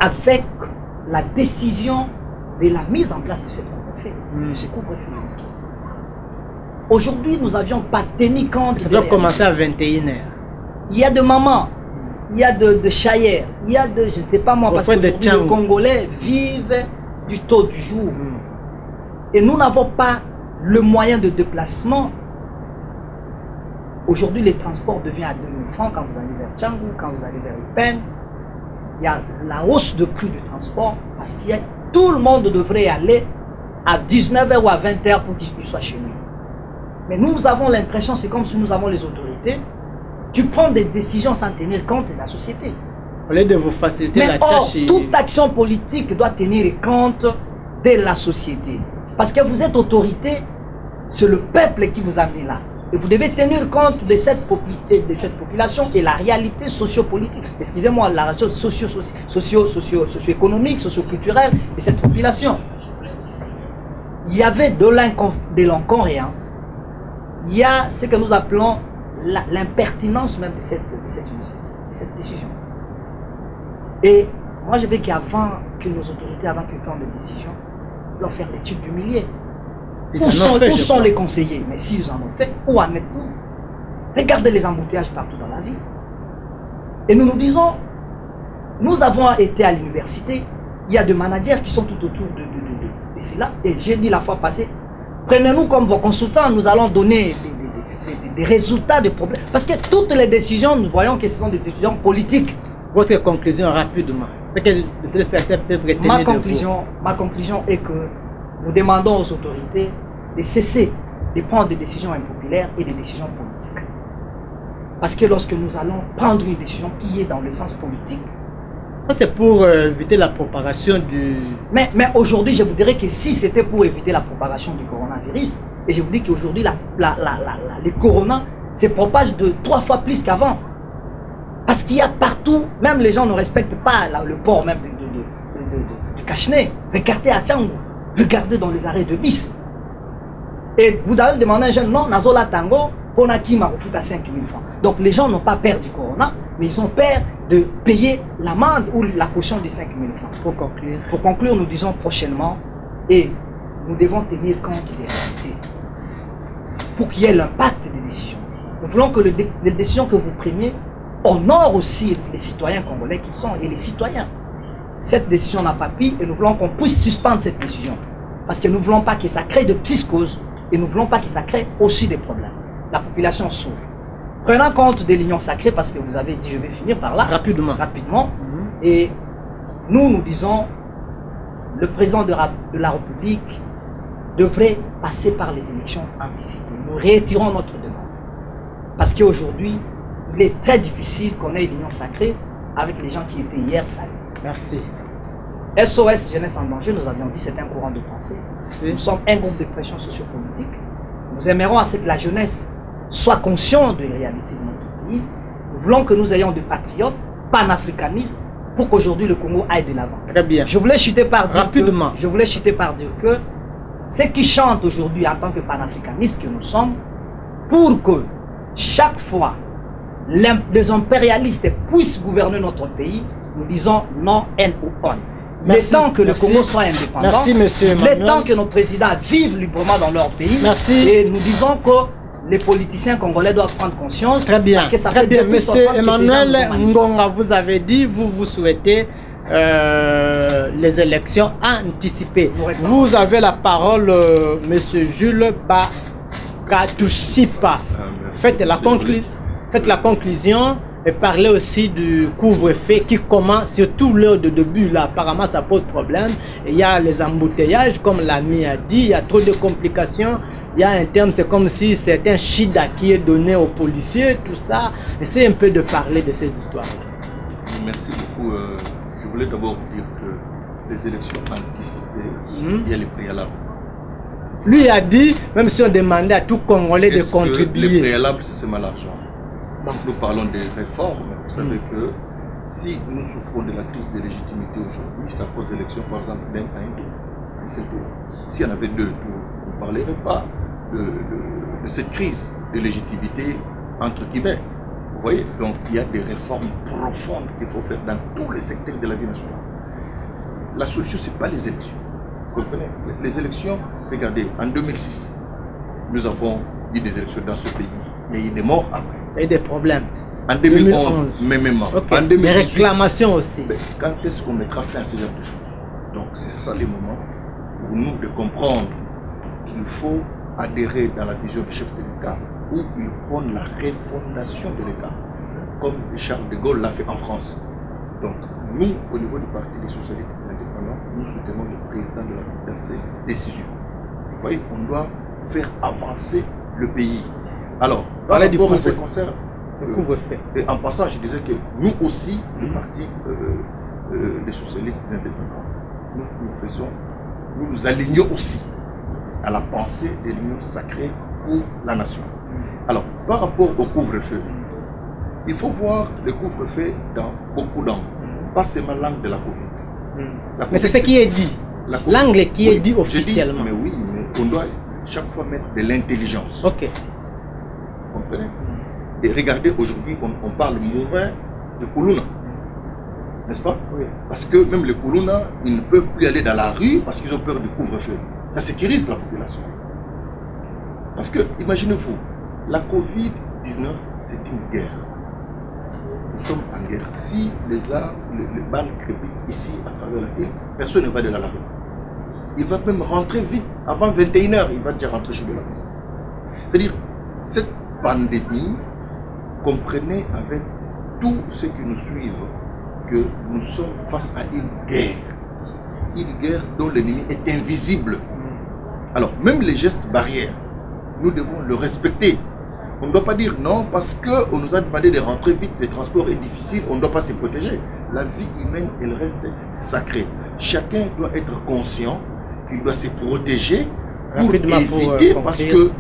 avec la décision de la mise en place de cette couvre-feu. Aujourd'hui, nous n'avions pas tenu compte. Ça doit commencer à 21h. Il y a de mamans, il y a de chaillères, il y a de, je ne sais pas moi, parce que les Congolais vivent du taux du jour. Et nous n'avons pas le moyen de déplacement. Aujourd'hui, les transports deviennent à 2000 francs quand vous allez vers Tchangou, quand vous allez vers Upen. Il y a la hausse de prix du transport parce que tout le monde devrait aller à 19h ou à 20h pour qu'il soit chez nous. Mais nous avons l'impression, c'est comme si nous avons les autorités qui prennent des décisions sans tenir compte de la société. Au lieu de vous faciliter la tâche. Toute action politique doit tenir compte de la société. Parce que vous êtes autorité, c'est le peuple qui vous a mis là. Et vous devez tenir compte de cette population et la réalité sociopolitique. Excusez-moi, la réalité socio-économique, socio-culturelle de cette population. Il y avait de l'incohérence. Il y a ce que nous appelons l'impertinence même de cette décision. Et moi je veux qu'avant que nos autorités, avant qu'ils prennent des décisions, doivent faire l'étude du millier. Où sont les conseillers? Mais s'ils en ont fait, où en êtes-vous? Regardez les embouteillages partout dans la ville. Et nous nous disons, nous avons été à l'université, il y a des managers qui sont tout autour de cela. Et j'ai dit la fois passée, prenez-nous comme vos consultants, nous allons donner des résultats des problèmes. Parce que toutes les décisions, nous voyons que ce sont des décisions politiques. Votre conclusion rapidement. C'est que le téléspectateur peut retenir ma conclusion est que nous demandons aux autorités de cesser de prendre des décisions impopulaires et des décisions politiques. Parce que lorsque nous allons prendre une décision qui est dans le sens politique, ça c'est pour éviter la propagation du... Mais aujourd'hui, je vous dirais que si c'était pour éviter la propagation du coronavirus, et je vous dis qu'aujourd'hui, le corona se propage de 3 fois plus qu'avant. Parce qu'il y a partout, même les gens ne respectent pas le port même du cache-nez. Regardez à Tchangou, regardez dans les arrêts de bus. Et vous allez demander à un jeune, non, Nazola Tango, on a qui m'a à 5 000 francs. Donc les gens n'ont pas peur du corona, mais ils ont peur de payer l'amende ou la caution de 5 000 francs. Pour conclure, nous disons prochainement, et nous devons tenir compte des réalités pour qu'il y ait l'impact des décisions. Nous voulons que les décisions que vous preniez honorent aussi les citoyens congolais qu'ils sont et les citoyens. Cette décision n'a pas pris et nous voulons qu'on puisse suspendre cette décision. Parce que nous ne voulons pas que ça crée de psychose et nous ne voulons pas que ça crée aussi des problèmes. La population souffre. Prenons compte de l'union sacrée parce que vous avez dit, je vais finir par là. Rapidement. Et nous disons, le président de la République devrait passer par les élections anticipées. Nous réitérer notre demande. Parce qu'aujourd'hui, il est très difficile qu'on ait l'union sacrée avec les gens qui étaient hier salués. Merci. SOS Jeunesse en danger, nous avions dit, c'est un courant de pensée. Nous sommes un groupe de pression sociopolitique. Nous aimerons à ce que la jeunesse soit consciente des réalités de notre pays. Nous voulons que nous ayons des patriotes panafricanistes pour qu'aujourd'hui le Congo aille de l'avant. Très bien. Je voulais chuter par dire que ceux qui chantent aujourd'hui en tant que panafricanistes que nous sommes, pour que chaque fois les impérialistes puissent gouverner notre pays, nous disons non, haine ou on. Il est temps que le Congo soit indépendant. Merci, monsieur Emmanuel. Il est temps que nos présidents vivent librement dans leur pays. Merci. Et nous disons que les politiciens congolais doivent prendre conscience. Très bien. Parce que ça très fait bien. Monsieur Emmanuel Ngonga, vous avez dit, vous souhaitez les élections anticipées. Vous avez la parole, monsieur Jules Bakatushipa. Faites la conclusion. Et parler aussi du couvre-feu qui commence, surtout l'heure de début, là, apparemment ça pose problème. Et il y a les embouteillages, comme l'ami a dit, il y a trop de complications. Il y a un terme, c'est comme si c'est un shida qui est donné aux policiers, tout ça. Essayez un peu de parler de ces histoires. Merci beaucoup. Je voulais d'abord dire que les élections anticipées, il y a les préalables. Lui a dit, même si on demandait à tout Congolais de contribuer. Les préalables, c'est seulement l'argent. Nous parlons des réformes. Vous savez que si nous souffrons de la crise de légitimité aujourd'hui, ça pose l'élection par exemple d'un à un tour. S'il y en avait 2 tours, vous ne parlerez pas de cette crise de légitimité entre guillemets. Vous voyez, donc il y a des réformes profondes qu'il faut faire dans tous les secteurs de la vie nationale. La solution, ce n'est pas les élections. Vous comprenez? Les élections, regardez, en 2006, nous avons eu des élections dans ce pays. Il y a eu des morts après. Il y a eu des problèmes. En 2011, même. Okay. En 2018, des réclamations aussi. Quand est-ce qu'on mettra fin à ce genre de choses? Donc c'est ça le moment pour nous de comprendre qu'il faut adhérer dans la vision du chef de l'État où il prône la refondation de l'État, comme Charles de Gaulle l'a fait en France. Donc nous, au niveau du Parti des socialistes indépendants, nous soutenons le président de la République dans ses décisions. Vous voyez, on doit faire avancer le pays. Alors, par rapport à ce concert, et en passant, je disais que nous aussi, le Parti des socialistes indépendants, nous nous alignons aussi à la pensée de l'union sacrée pour la nation. Alors, par rapport au couvre-feu, il faut voir le couvre-feu dans beaucoup d'angles, pas seulement l'angle de la Covid. Mais c'est ce qui est dit, l'angle qui est dit officiellement. Mais oui, mais on doit chaque fois mettre de l'intelligence. Ok. Vous comprenez? Et regardez, aujourd'hui, on parle mauvais de Koulouna. N'est-ce pas? Oui. Parce que même les Koulouna, ils ne peuvent plus aller dans la rue parce qu'ils ont peur du couvre-feu. Ça sécurise la population. Parce que, imaginez-vous, la Covid-19, c'est une guerre. Nous sommes en guerre. Si les balles crépitent ici, à travers la ville, personne ne va aller dans la rue. Il va même rentrer vite. Avant 21h, il va déjà rentrer chez lui. C'est-à-dire, cette pandémie, comprenez avec tous ceux qui nous suivent que nous sommes face à une guerre dont l'ennemi est invisible. Alors, même les gestes barrières, nous devons le respecter. On ne doit pas dire non parce qu'on nous a demandé de rentrer vite, le transport est difficile, on ne doit pas se protéger. La vie humaine, elle reste sacrée. Chacun doit être conscient qu'il doit se protéger pour éviter, parce que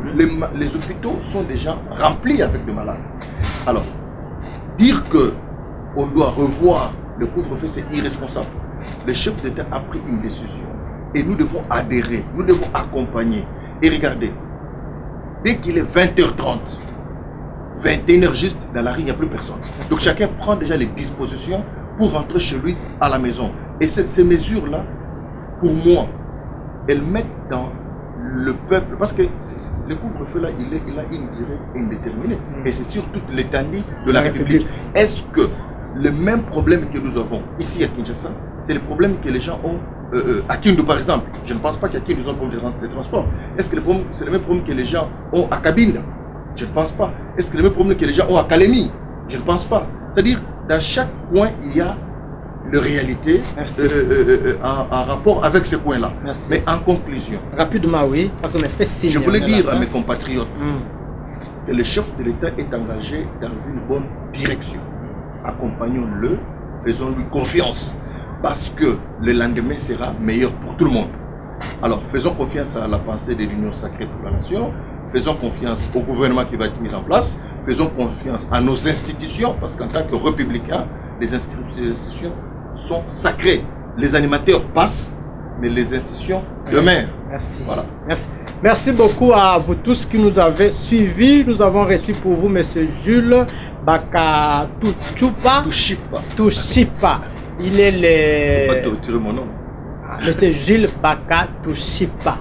les hôpitaux sont déjà remplis avec de malades. Alors, dire que on doit revoir le couvre-feu, c'est irresponsable. Le chef d'État a pris une décision et nous devons adhérer, nous devons accompagner. Et regardez, dès qu'il est 20h30, 21h juste, dans la rue, il n'y a plus personne. Donc chacun prend déjà les dispositions pour rentrer chez lui à la maison. Et ces mesures-là, pour moi, elles mettent dans le peuple, parce que le couvre-feu là, il a une durée indéterminée. Et c'est sur toute l'étendue de la République. Est-ce que le même problème que nous avons ici à Kinshasa, c'est le problème que les gens ont à Kindu par exemple? Je ne pense pas qu'à Kindu ils ont un problème de transport. Est-ce que c'est le même problème que les gens ont à Kabinda? Je ne pense pas. Est-ce que le même problème que les gens ont à Kalemi? Je ne pense pas. C'est-à-dire, dans chaque coin, il y a de réalité en rapport avec ce point-là. Mais en conclusion, rapidement, oui, parce qu'on a fait signe. Je voulais dire à mes compatriotes que le chef de l'État est engagé dans une bonne direction. Accompagnons-le, faisons-lui confiance, parce que le lendemain sera meilleur pour tout le monde. Alors, faisons confiance à la pensée de l'Union sacrée pour la nation, faisons confiance au gouvernement qui va être mis en place, faisons confiance à nos institutions, parce qu'en tant que républicains, les institutions sont sacrées. Les animateurs passent, mais les institutions demeurent. Merci. Voilà. Merci. Merci beaucoup à vous tous qui nous avez suivis. Nous avons reçu pour vous M. Jules Touchipa. Il est le... Mon nom. M. Jules Bakatouchipa.